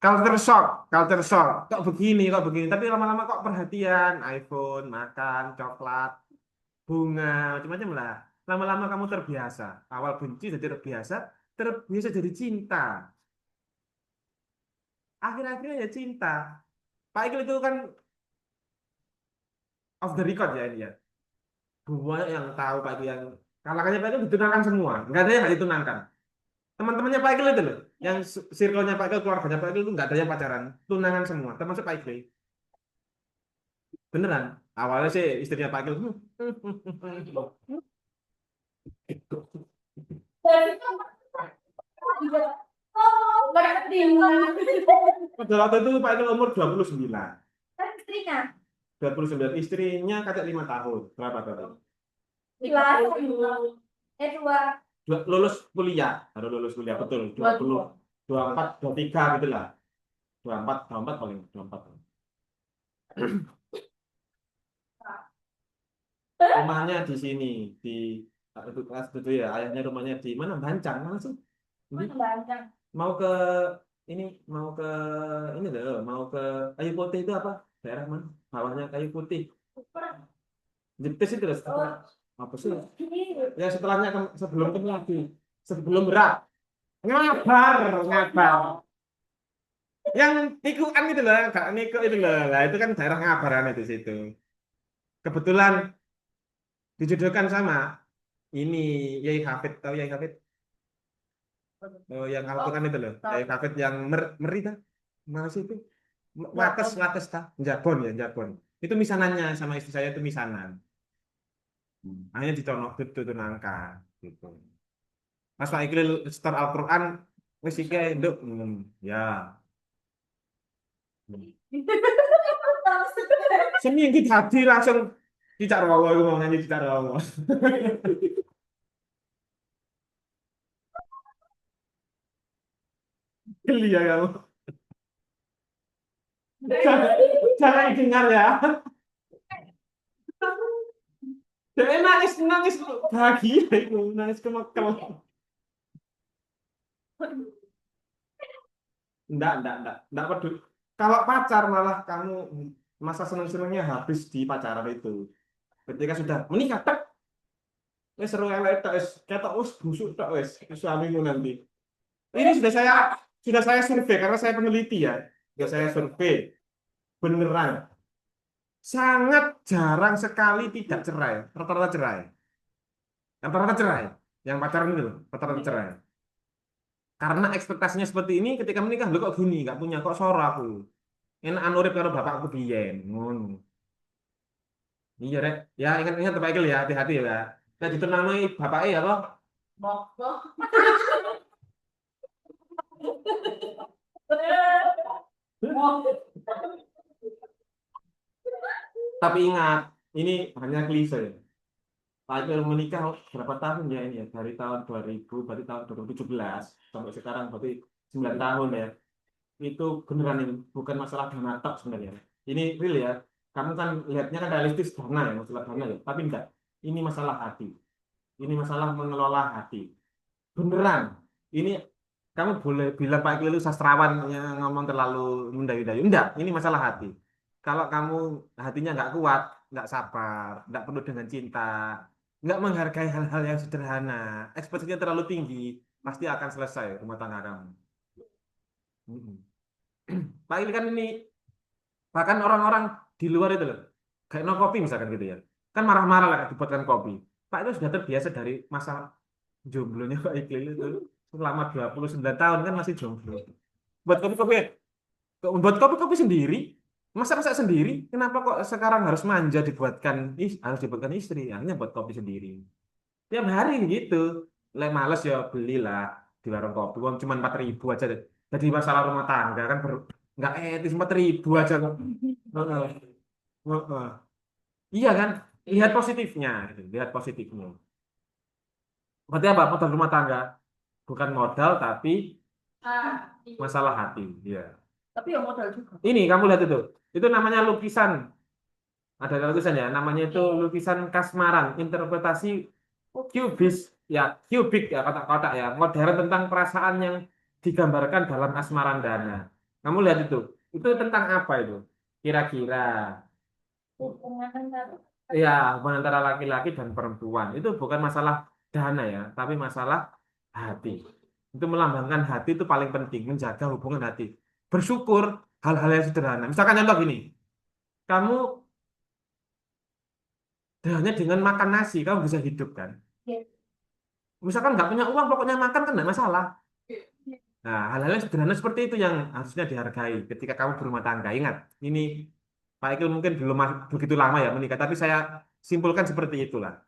culture shock. Kok begini. Tapi lama-lama kok perhatian, iPhone, makan, coklat, bunga, macam-macam lah. Lama-lama kamu terbiasa. Awal benci jadi terbiasa, terbiasa jadi cinta. Akhir-akhirnya ya cinta. Pak Ikil itu kan off the record ya ini ya. Banyak yang tahu Pak Ikil yang kalangannya Pak Ikil ditunangkan semua. Nggak ada yang nggak ditunangkan. Teman-temannya Pak Ikil itu loh. Yang circle-nya Pak Ikil, keluarganya Pak Ikil itu nggak ada yang pacaran. Tunangan semua, termasuk Pak Ikil. Beneran. Awalnya sih istrinya Pak Ikil. Pada waktu itu Pak Ikil umur 29. Kan istrinya 29. Istrinya kakak 5 tahun. Berapa tadi? dua. Lulus kuliah. Baru lulus kuliah, betul. 20, 24, 23 gitu lah. 24, 24 paling. 24. Rumahnya di sini. Di itu kelas itu ya. Ayahnya rumahnya di mana? Bancang. Mana sih? Ini Banyak. mau ke ini mau ke ini loh, mau ke Kayu Putih itu apa? Daerah mana? Bawahnya Kayu Putih. Jepes itu loh, setelah apa sih? Ya setelahnya sebelum itu lagi. Sebelum berat. Ngabar, ngabar. Yang tikuan itu loh, Kak Niko itu loh. Lah itu kan daerah Ngabaran itu situ. Kebetulan dijodohkan sama ini Yai Hafid, tahu Yai Hafid? Oh, yang Al-Quran itu loh. Yai Hafid yang meri kan? Mana sih itu? Wates, wates ta? Jabon ya, Jabon. Itu misanannya sama istri saya itu misanan. Akhirnya ditonok itu nangka gitu. Pas Pak Iqlil setor Al-Quran, wis iki ae, Nduk. Ya. Seminggu hati langsung cicak rawa, aku mau nyanyi cicak rawa. Geli ya kamu. Jangan, jangan dengar ya. Dia nangis, nangis bahagia itu, nangis kemekel. Enggak peduli. Kalau pacar malah kamu masa seneng-senengnya habis di pacaran itu. Ketika sudah menikah, tak, wes seru elek tak, wes ketok wes busuk tak, wes suamimu nanti. Ini sudah saya survei karena saya peneliti ya. Sudah saya survei beneran sangat jarang sekali tidak cerai, rata-rata cerai. Rata-rata cerai. Yang pacaran itu loh, rata-rata cerai. Karena ekspektasinya seperti ini ketika menikah, lo kok gini, nggak punya, kok soro aku. Enak urip karo bapakku biyen, ngono. Iya, Rek. Ya, ingat-ingat Pak Ikil ya, hati-hati ya. Nah, ditemani bapaknya ya, toh. Tapi ingat, ini hanya klise. Pak Ikil menikah berapa tahun ya ini ya? Dari tahun 2000, berarti tahun 2017 sampai sekarang berarti 9 tahun ya. Itu beneran ini, bukan masalah dana tok sebenarnya. Ini real ya. Kamu kan lihatnya kan realistis dana ya, masalah dana ya. Tapi enggak. Ini masalah hati. Ini masalah mengelola hati. Beneran. Ini kamu boleh bilang Pak Iqbal itu sastrawan yang ngomong terlalu mendayu-dayu. Enggak, ini masalah hati. Kalau kamu hatinya nggak kuat, nggak sabar, nggak penuh dengan cinta, nggak menghargai hal-hal yang sederhana, ekspektasinya terlalu tinggi, pasti akan selesai rumah tangga kamu. Mm-mm. Pak ini kan ini bahkan orang-orang di luar itu loh, kayak no kopi misalkan gitu ya, kan marah-marah lah dibuatkan kopi. Pak itu sudah terbiasa dari masa jomblonya Pak Iqbal itu selama 29 tahun kan masih jomblo. Buat kopi-kopi, buat kopi-kopi sendiri, masak-masak sendiri, kenapa kok sekarang harus manja dibuatkan, harus dibuatkan istri, akhirnya buat kopi sendiri. Tiap hari gitu. Lek males ya belilah di warung kopi, uang cuma 4.000 aja deh. Jadi masalah rumah tangga kan nggak etis 4.000 aja kok. Heeh. Heeh. Iya kan? Lihat positifnya, gitu. Lihat positifnya. Berarti apa? Modal rumah tangga bukan modal tapi masalah hati. Iya. Tapi ya modal juga. Ini kamu lihat itu. Itu namanya lukisan. Ada lukisan ya. Namanya itu lukisan kasmaran. Interpretasi kubis ya, kubik ya kotak-kotak ya. Modern tentang perasaan yang digambarkan dalam Asmarandana. Kamu lihat itu. Itu tentang apa itu? Kira-kira. Hubungan antara Ya, hubungan antara laki-laki dan perempuan. Itu bukan masalah dana ya, tapi masalah hati. Itu melambangkan hati itu paling penting, menjaga hubungan hati. Bersyukur hal-hal yang sederhana. Misalkan contoh gini, kamu hanya dengan makan nasi, kamu bisa hidup kan? ya. Misalkan nggak punya uang, pokoknya makan kan nggak masalah. Nah, hal-hal yang sederhana seperti itu yang harusnya dihargai ketika kamu berumah tangga. Ingat, ini Pak Ikil mungkin belum begitu lama ya menikah, tapi saya simpulkan seperti itulah.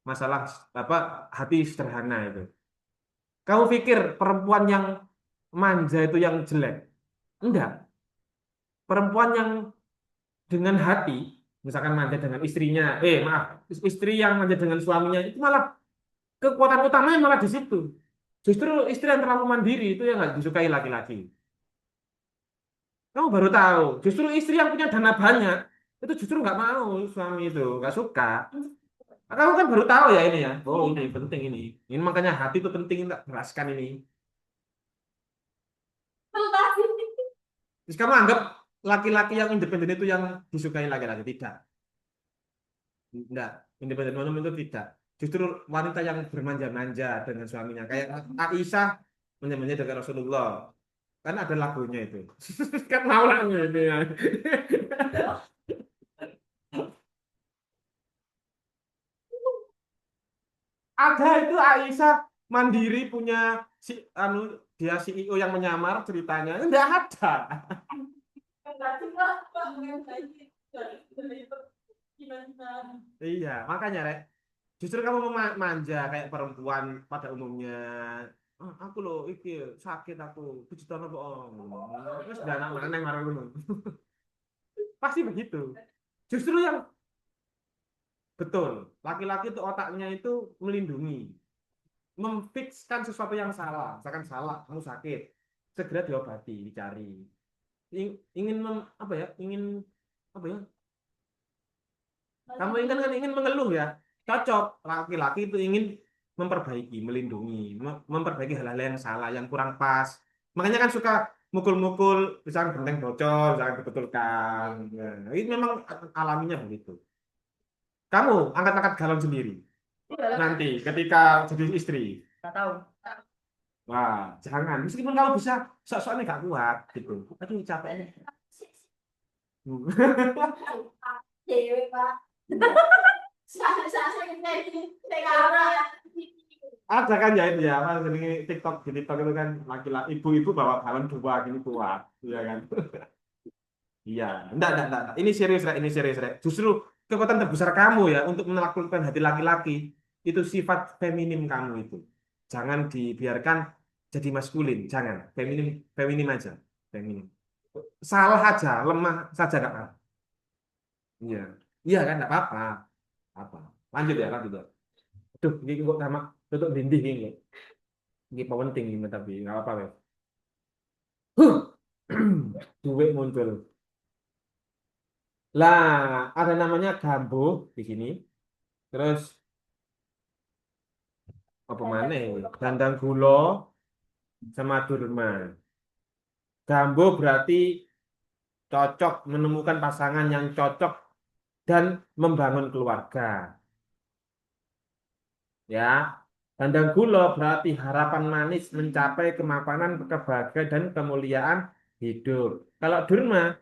Masalah apa hati sederhana itu. Kamu pikir perempuan yang manja itu yang jelek. Enggak. Perempuan yang dengan hati, misalkan manja dengan istrinya, maaf, istri yang manja dengan suaminya, itu malah kekuatan utamanya malah di situ. Justru istri yang terlalu mandiri itu yang nggak disukai laki-laki. Kamu baru tahu, justru istri yang punya dana banyak, itu justru nggak mau suami itu, nggak suka. Kamu kan baru tahu ya ini ya. Oh ini penting ini. Ini makanya hati itu penting, tak jelaskan ini. Terus kamu anggap laki-laki yang independen itu yang disukai laki-laki? Tidak. Enggak. Independen woman itu tidak. Justru wanita yang bermanja-manja dengan suaminya. Kayak Aisyah manja-manja dengan Rasulullah. Kan ada lagunya itu. Kan maulanya ini ya. Ada itu Aisyah mandiri punya si anu dia CEO yang menyamar ceritanya. Enggak ada. Iya, makanya Rek. Justru kamu manja kayak perempuan pada umumnya. "Ah, aku loh iki sakit aku 7 tahun apa terus udah anak mana yang marah dulu pasti begitu justru yang betul laki-laki itu otaknya itu melindungi memfikskan sesuatu yang salah misalkan salah kamu sakit segera diobati dicari ingin apa ya ingin apa ya kamu ingin kan ingin mengeluh ya cocok laki-laki itu ingin memperbaiki melindungi memperbaiki hal-hal yang salah yang kurang pas makanya kan suka mukul-mukul misalkan genteng bocor misalkan dibetulkan nah, ini memang alaminya begitu kamu angkat-angkat galon sendiri nanti ketika jadi istri Nggak tahu. wah jangan meskipun kamu bisa sok-soknya gak kuat gitu aduh capek Cewek, Pak. ada kan ya itu ya apa jadi TikTok di TikTok itu kan laki-laki ibu-ibu bawa galon dua gini kuat iya kan iya enggak. Ini serius Rek ini serius Rek justru kekuatan terbesar kamu ya untuk menaklukkan hati laki-laki itu sifat feminim kamu itu jangan dibiarkan jadi maskulin jangan feminim feminim aja feminim salah aja lemah saja nggak apa iya iya kan nggak apa apa lanjut ya aduh ini kok sama tutup dinding ini penting ini tapi nggak apa-apa ya duit muncul lah ada namanya gambo di sini terus apa mana ini dandang gulo sama durma gambo berarti cocok menemukan pasangan yang cocok dan membangun keluarga ya dandang gulo berarti harapan manis mencapai kemapanan kebahagiaan dan kemuliaan hidup kalau durma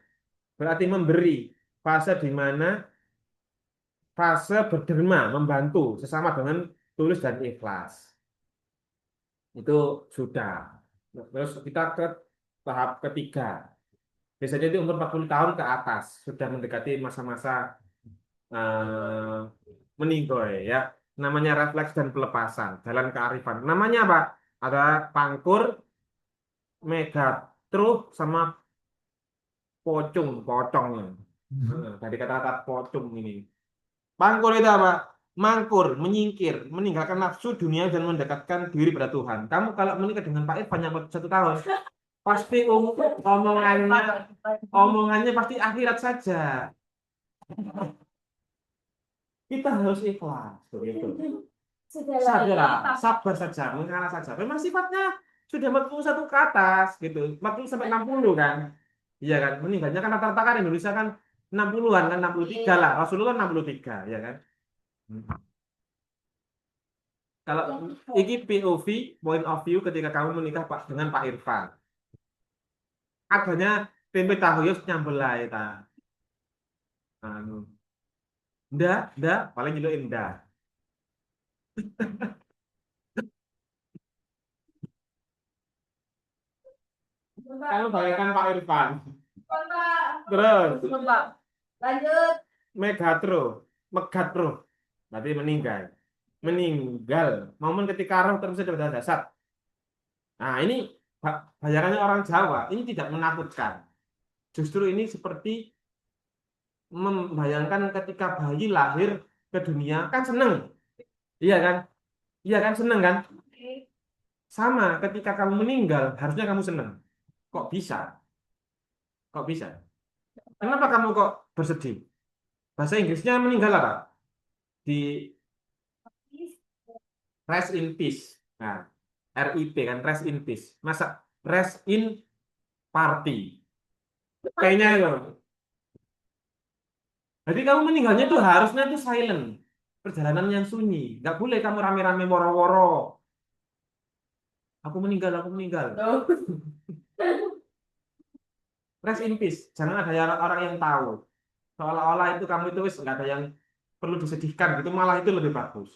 berarti memberi fase di mana fase berderma membantu sesama dengan tulus dan ikhlas itu sudah. Nah, terus kita ke tahap ketiga. Biasanya itu umur 40 tahun ke atas sudah mendekati masa-masa eh, meninggoy ya. Namanya refleks dan pelepasan, jalan kearifan. Namanya apa? Ada pangkur, megatruh sama pocongnya. Dari kata-kata pocong ini. Pangkur itu apa? Mangkur, menyingkir, meninggalkan nafsu dunia dan mendekatkan diri pada Tuhan. Kamu kalau menikah dengan Pak Irfan yang 1 tahun, pasti omongannya pasti akhirat saja. Kita harus ikhlas, begitu. Sadarlah, sabar saja, mengalah saja. Memang sifatnya sudah 41 ke atas, gitu. 40 sampai 60 kan. Iya kan? Meninggalnya kan rata-rata kan Indonesia kan 60-an kan 63 lah. Rasulullah 63, ya kan? Hmm. Kalau ini POV, point of view ketika kamu menikah Pak dengan Pak Irfan. Adanya tempe tahu ya nyambel lah ya ta. Anu, ndak, paling nyeluk ndak. Kamu bagaikan Pak Irfan. Terus Lanjut. Megatro, Megatro, berarti meninggal. Meninggal. Momen ketika roh terus sudah dasar. Nah ini bayangannya orang Jawa ini tidak menakutkan. Justru ini seperti membayangkan ketika bayi lahir ke dunia kan seneng, iya kan? Iya kan seneng kan? Sama ketika kamu meninggal harusnya kamu seneng. Kok bisa? Kok bisa? Kenapa kamu kok bersedih? Bahasa Inggrisnya meninggal apa? Di rest in peace. Nah, RIP kan rest in peace. Masa rest in party? Kayaknya itu. Jadi kamu meninggalnya itu harusnya itu silent. Perjalanan yang sunyi. Nggak boleh kamu rame-rame woro-woro. Aku meninggal, aku meninggal. Oh. Rest in peace. Jangan ada orang yang tahu. Seolah-olah itu kamu itu wis nggak ada yang perlu disedihkan gitu. Malah itu lebih bagus.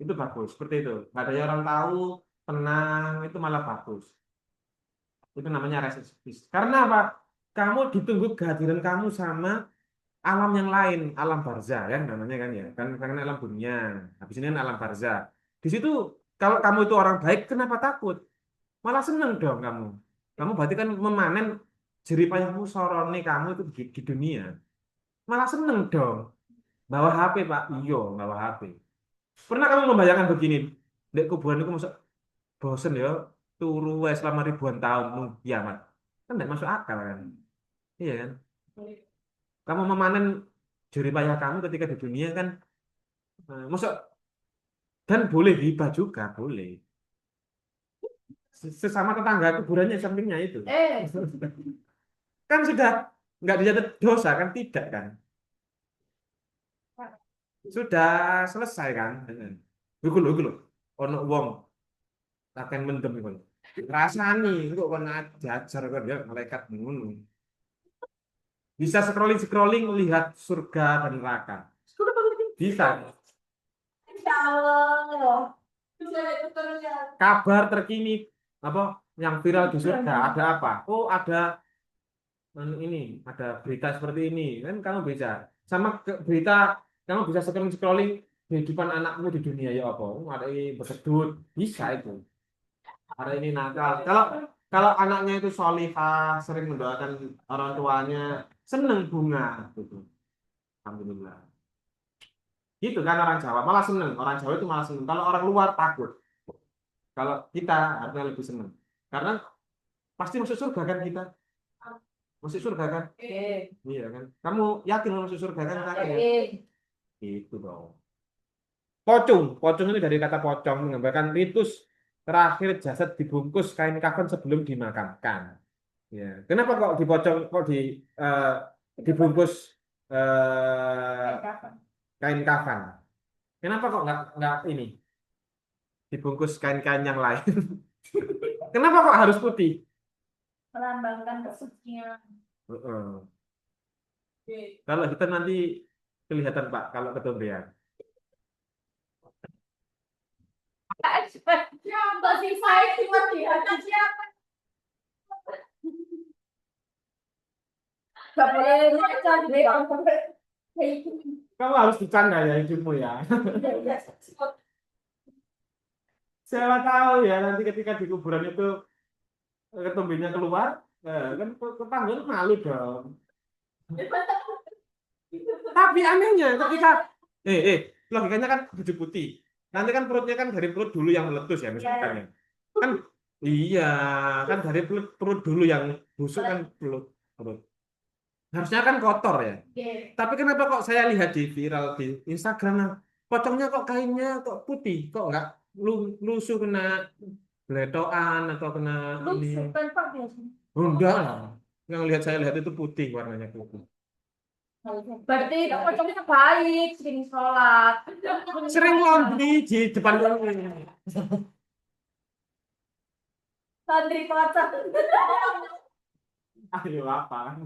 Itu bagus. Seperti itu. Nggak ada yang orang tahu. Tenang. Itu malah bagus. Itu namanya rest in peace. Karena apa? Kamu ditunggu kehadiran kamu sama alam yang lain, alam barzah kan namanya kan ya. Kan alam dunia. Habis ini kan alam barzah. Di situ kalau kamu itu orang baik, kenapa takut? Malah seneng dong kamu. Kamu berarti kan memanen jerih payahmu sorone kamu itu di dunia. Malah seneng dong. Bawa HP, Pak. Iya, bawa HP. Pernah kamu membayangkan begini? Dek kuburan itu masuk bosen ya, turu wae selama ribuan tahun nunggu kiamat. Kan tidak masuk akal kan? Iya kan? Kamu memanen jerih payah kamu ketika di dunia kan, masuk dan boleh hibah juga, boleh. Sesama tetangga kuburannya sampingnya itu. Kan sudah nggak dijatuh dosa kan? Tidak kan? Sudah selesai kan? Iku lho. Ono wong akan mendem iku. Rasani kok kon jajar kok dia malaikat ngono. Bisa scrolling lihat surga dan neraka. Bisa. Insya Allah. Bisa itu terus ya. Kabar terkini apa yang viral di surga ada apa? Oh, ada ini, ada berita seperti ini. Kan kamu bisa sama berita kamu bisa scrolling kehidupan anakmu di dunia ya apa? Oh, ada ini bersedut, bisa itu. Ada ini nakal. Kalau kalau anaknya itu solihah, sering mendoakan orang tuanya, seneng bunga gitu. Alhamdulillah. Gitu kan orang Jawa malah seneng. Orang Jawa itu malah seneng. Kalau orang luar takut. Kalau kita harusnya lebih seneng. Karena pasti masuk surga kan kita. Masuk surga kan? Iya kan? Kamu yakin masuk surga kan? Yakin. Itu dong. Pocong. Pocong ini dari kata pocong menggambarkan ritus terakhir jasad dibungkus kain kafan sebelum dimakamkan. Ya. Kenapa kok dipocong kok eh, dibungkus kain kafan? Kenapa kok nggak ini dibungkus kain-kain yang lain? Kenapa kok harus putih? Melambangkan kesucian. Heeh. Kalau kita nanti kelihatan Pak kalau ketombean. Masih saya cuma kelihatan siapa? Gak boleh ngaca deh, kamu sampai kayak gitu. Kamu harus bercanda ya hidupmu ya. Siapa tahu ya nanti ketika di kuburan itu ketombennya keluar, kan tetangga itu malu dong. Tapi anehnya ketika logikanya kan baju putih. Nanti kan perutnya kan dari perut dulu yang meletus ya misalkan ya. Kan iya, kan dari perut dulu yang busuk kan perut. Harusnya kan kotor ya. Tapi kenapa kok saya lihat di viral di Instagram pocongnya kok kainnya kok putih, kok nggak lusuh kena beletoan atau kena ini. Oh, enggak lah. Yang saya lihat itu putih warnanya putih. Berarti pocongnya baik, sering sholat. Sering laundry di depan rumah. Santri pocong. Ayo apa?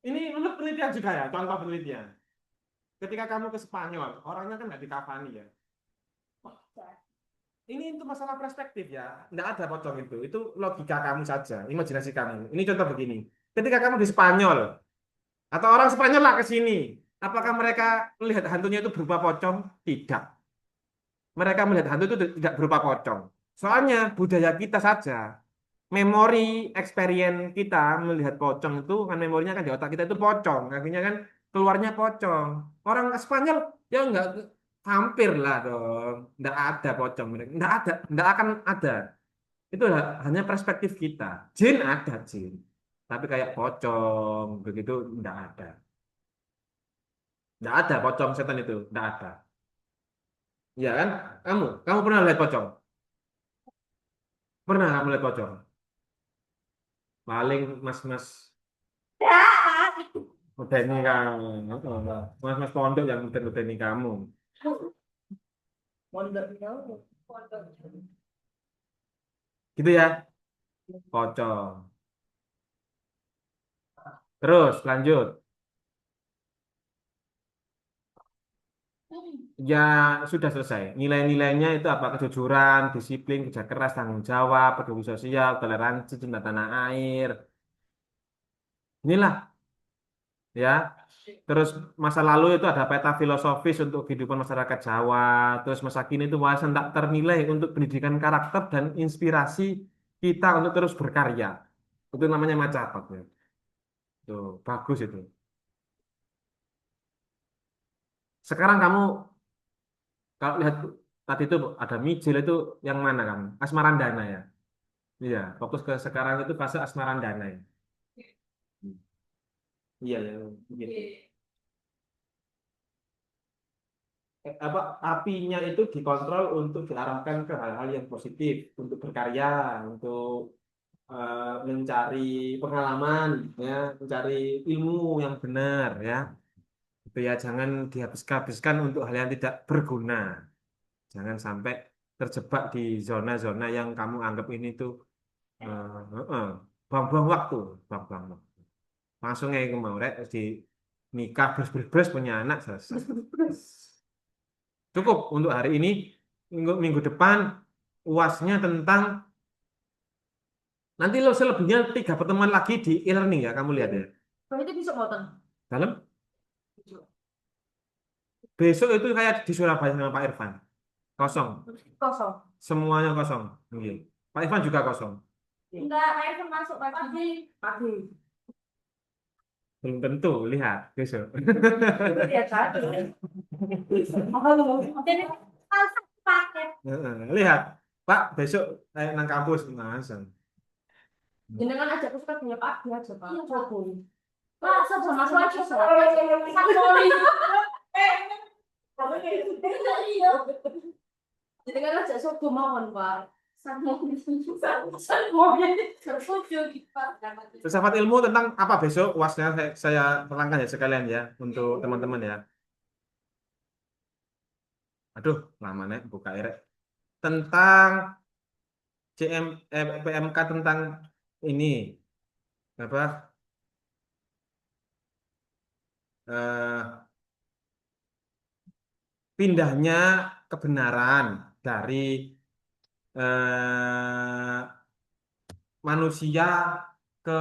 Ini menurut penelitian juga ya, contoh penelitian. Ketika kamu ke Spanyol, orangnya kan nggak dikafani ya. Ini itu masalah perspektif ya, nggak ada pocong itu. Itu logika kamu saja, imajinasi kamu. Ini contoh begini. Ketika kamu di Spanyol, atau orang Spanyol lah ke sini, apakah mereka melihat hantunya itu berupa pocong? Tidak. Mereka melihat hantu itu tidak berupa pocong. Soalnya budaya kita saja, memori experience kita melihat pocong itu kan memorinya kan di otak kita itu pocong, akhirnya kan keluarnya pocong. Orang Spanyol ya enggak hampir lah dong, enggak ada pocong, enggak akan ada. Itu hanya perspektif kita. Jin ada jin, tapi kayak pocong begitu enggak ada pocong setan itu, enggak ada. Iya kan? Kamu pernah lihat pocong? Pernah kamu lihat pocong? Paling mas-mas udah ini kamu, mas-mas pondok yang udah ini kamu, gitu ya, pocong. Terus lanjut, ya sudah selesai. Nilai-nilainya itu apa? Kejujuran, disiplin, kerja keras, tanggung jawab, peduli sosial, toleransi, cinta tanah air. Inilah ya. Terus masa lalu itu ada peta filosofis untuk kehidupan masyarakat Jawa. Terus masa kini itu wawasan tak ternilai untuk pendidikan karakter dan inspirasi kita untuk terus berkarya. Itu namanya Macapat ya. Tuh, bagus itu. Sekarang kamu kalau lihat tadi itu ada Mijil itu yang mana kamu? Asmarandana ya. Iya, fokus ke sekarang itu fase Asmarandana ya. Iya ya. Iya. Apa apinya itu dikontrol untuk diarahkan ke hal-hal yang positif, untuk berkarya, untuk mencari pengalaman, ya, mencari ilmu yang benar, ya. Itu ya, jangan dihabiskan untuk hal yang tidak berguna. Jangan sampai terjebak di zona-zona yang kamu anggap ini tuh buang-buang waktu, buang-buang waktu. Langsung aja ke mau rek di nikah beres-beres punya anak selesai. Cukup untuk hari ini. Minggu depan UASnya tentang nanti lo selebihnya 3 pertemuan lagi di e-learning ya kamu lihat ya. Berarti besok mau Dalam besok itu kayak di Surabaya sama Pak Irfan kosong, kosong. semuanya kosong. Iya. Pak Irfan juga kosong. Enggak, saya masuk pagi. Pagi. Belum tentu lihat besok. Lihat satu. Halo. Jadi satu paket. Lihat Pak besok nang kampus langsung. Jenengan aja aku suka punya pagi aja Pak. Iya, Pak. Masa sama aja Sakoli. Iya. Jenengan aja subuh mawon Pak. Filsafat ilmu tentang apa besok UASnya saya terangkan ya sekalian ya untuk teman-teman ya. Aduh, lama nih buka erek. Tentang PMK tentang ini apa eh, pindahnya kebenaran dari eh, manusia ke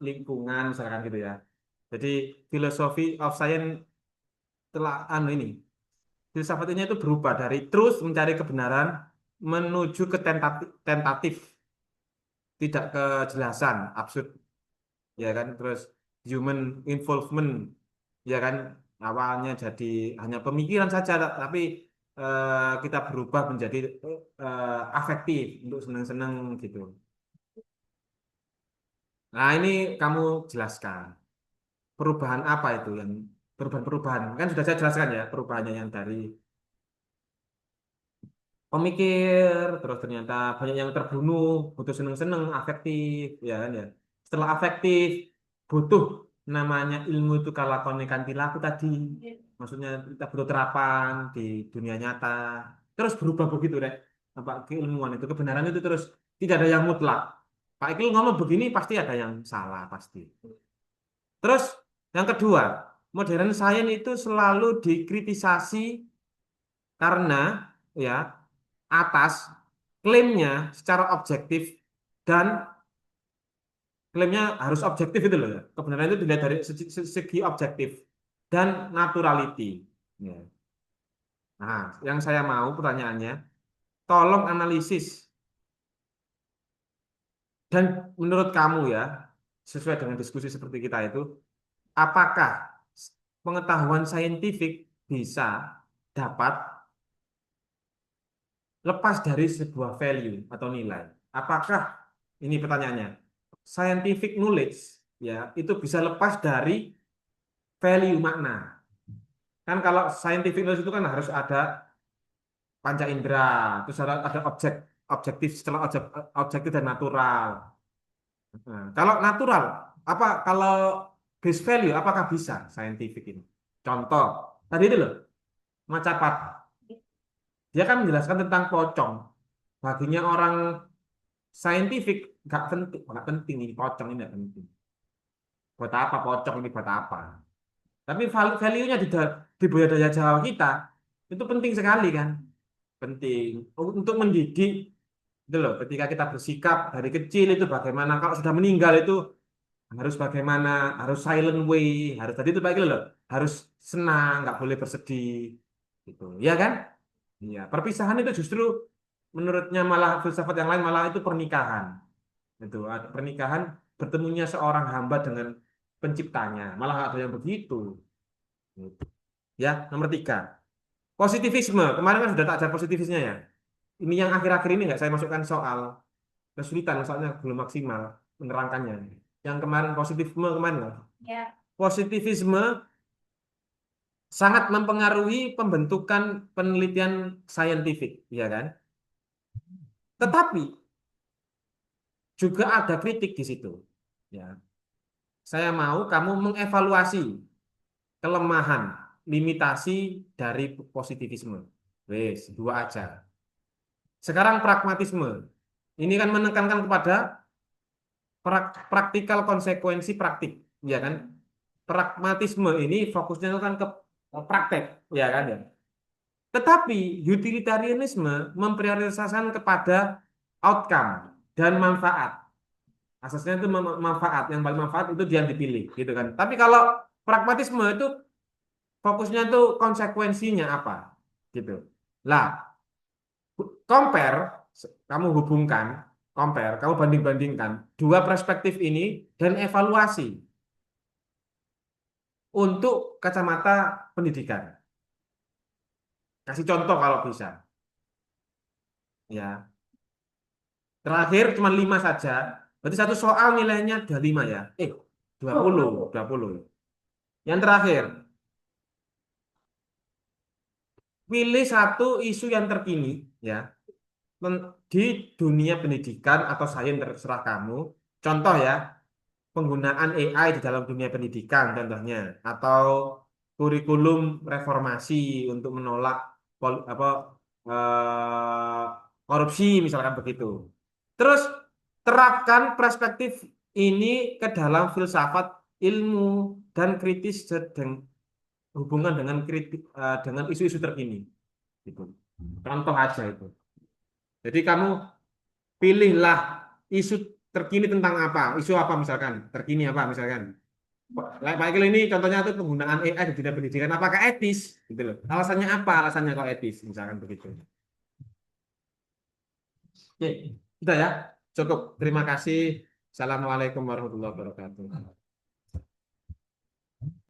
lingkungan misalkan gitu ya. Jadi filosofi of science telah ini filsafat ini itu berubah dari terus mencari kebenaran menuju ke tentatif, tidak kejelasan, absurd, ya kan? Terus human involvement, ya kan? Awalnya jadi hanya pemikiran saja, tapi kita berubah menjadi afektif untuk senang-senang gitu. Nah, ini kamu jelaskan perubahan apa itu yang perubahan-perubahan kan sudah saya jelaskan ya perubahannya yang dari pemikir, terus ternyata banyak yang terbunuh, butuh seneng-seneng, afektif, ya kan ya. Setelah afektif, butuh namanya ilmu itu kalau konekan perilaku tadi, maksudnya kita butuh terapan di dunia nyata, terus berubah begitu deh. Apa keilmuan itu kebenaran itu terus tidak ada yang mutlak. Pak Iqbal ngomong begini pasti ada yang salah pasti. Terus yang kedua, modern science itu selalu dikritisasi karena ya atas klaimnya secara objektif dan klaimnya harus objektif itu loh ya. Kebenaran itu dilihat dari segi objektif dan naturality. Ya. Nah, yang saya mau pertanyaannya, tolong analisis. Dan menurut kamu ya, sesuai dengan diskusi seperti kita itu, apakah pengetahuan saintifik bisa dapat lepas dari sebuah value atau nilai? Apakah ini pertanyaannya, scientific knowledge ya itu bisa lepas dari value makna? Kan kalau scientific knowledge itu kan harus ada panca indera, terus ada objektif setelah objektif dan natural. Nah, kalau natural, apa kalau base value, apakah bisa scientific ini? Contoh, tadi itu loh, Macapat. Dia kan menjelaskan tentang pocong. Baginya orang scientific, nggak penting ini pocong ini nggak penting. Buat apa pocong ini buat apa? Tapi value-nya di budaya Jawa kita itu penting sekali kan? Penting untuk mendidik itu loh. Ketika kita bersikap dari kecil itu bagaimana, kalau sudah meninggal itu harus bagaimana, harus silent way, harus tadi itu baik loh, harus senang, nggak boleh bersedih, gitu, ya kan? Iya, perpisahan itu justru menurutnya malah filsafat yang lain malah itu pernikahan, itu ada pernikahan bertemunya seorang hamba dengan penciptanya, malah nggak ada yang begitu. Gitu. Ya, nomor tiga, positivisme. Kemarin kan sudah tak ajar positivisnya ya. Ini yang akhir-akhir ini nggak saya masukkan soal kesulitan, soalnya belum maksimal menerangkannya. Yang kemarin positivisme kemarin loh. Ya. Positivisme sangat mempengaruhi pembentukan penelitian saintifik, ya kan? Tetapi juga ada kritik di situ. Ya, saya mau kamu mengevaluasi kelemahan, limitasi dari positivisme. Wes, dua aja. Sekarang pragmatisme. Ini kan menekankan kepada praktikal konsekuensi praktik, ya kan? Pragmatisme ini fokusnya itu kan ke praktek, ya kan ya. Tetapi utilitarianisme memprioritaskan kepada outcome dan manfaat. Asasnya itu manfaat, yang paling manfaat itu dia yang dipilih, gitu kan. Tapi kalau pragmatisme itu fokusnya itu konsekuensinya apa, gitu. Lah, compare, kamu hubungkan, kamu banding-bandingkan dua perspektif ini dan evaluasi untuk kacamata pendidikan. Kasih contoh kalau bisa. Ya, terakhir cuma 5 saja. Berarti satu soal nilainya ada 5 ya. 20. Yang terakhir, pilih satu isu yang terkini ya di dunia pendidikan atau sains terserah kamu. Contoh ya, penggunaan AI di dalam dunia pendidikan contohnya atau kurikulum reformasi untuk menolak eh, korupsi misalkan begitu. Terus terapkan perspektif ini ke dalam filsafat ilmu dan kritis hubungan dengan dengan isu-isu terkini. Gitu. Contoh aja itu. Jadi kamu pilihlah isu terkini tentang apa, isu apa misalkan, terkini apa misalkan. Pak Ikil ini contohnya itu penggunaan AI di dunia pendidikan, apakah etis? Gitu loh. Alasannya apa? Alasannya kok etis, misalkan begitu. Oke, sudah ya. Cukup. Terima kasih. Assalamualaikum warahmatullahi wabarakatuh.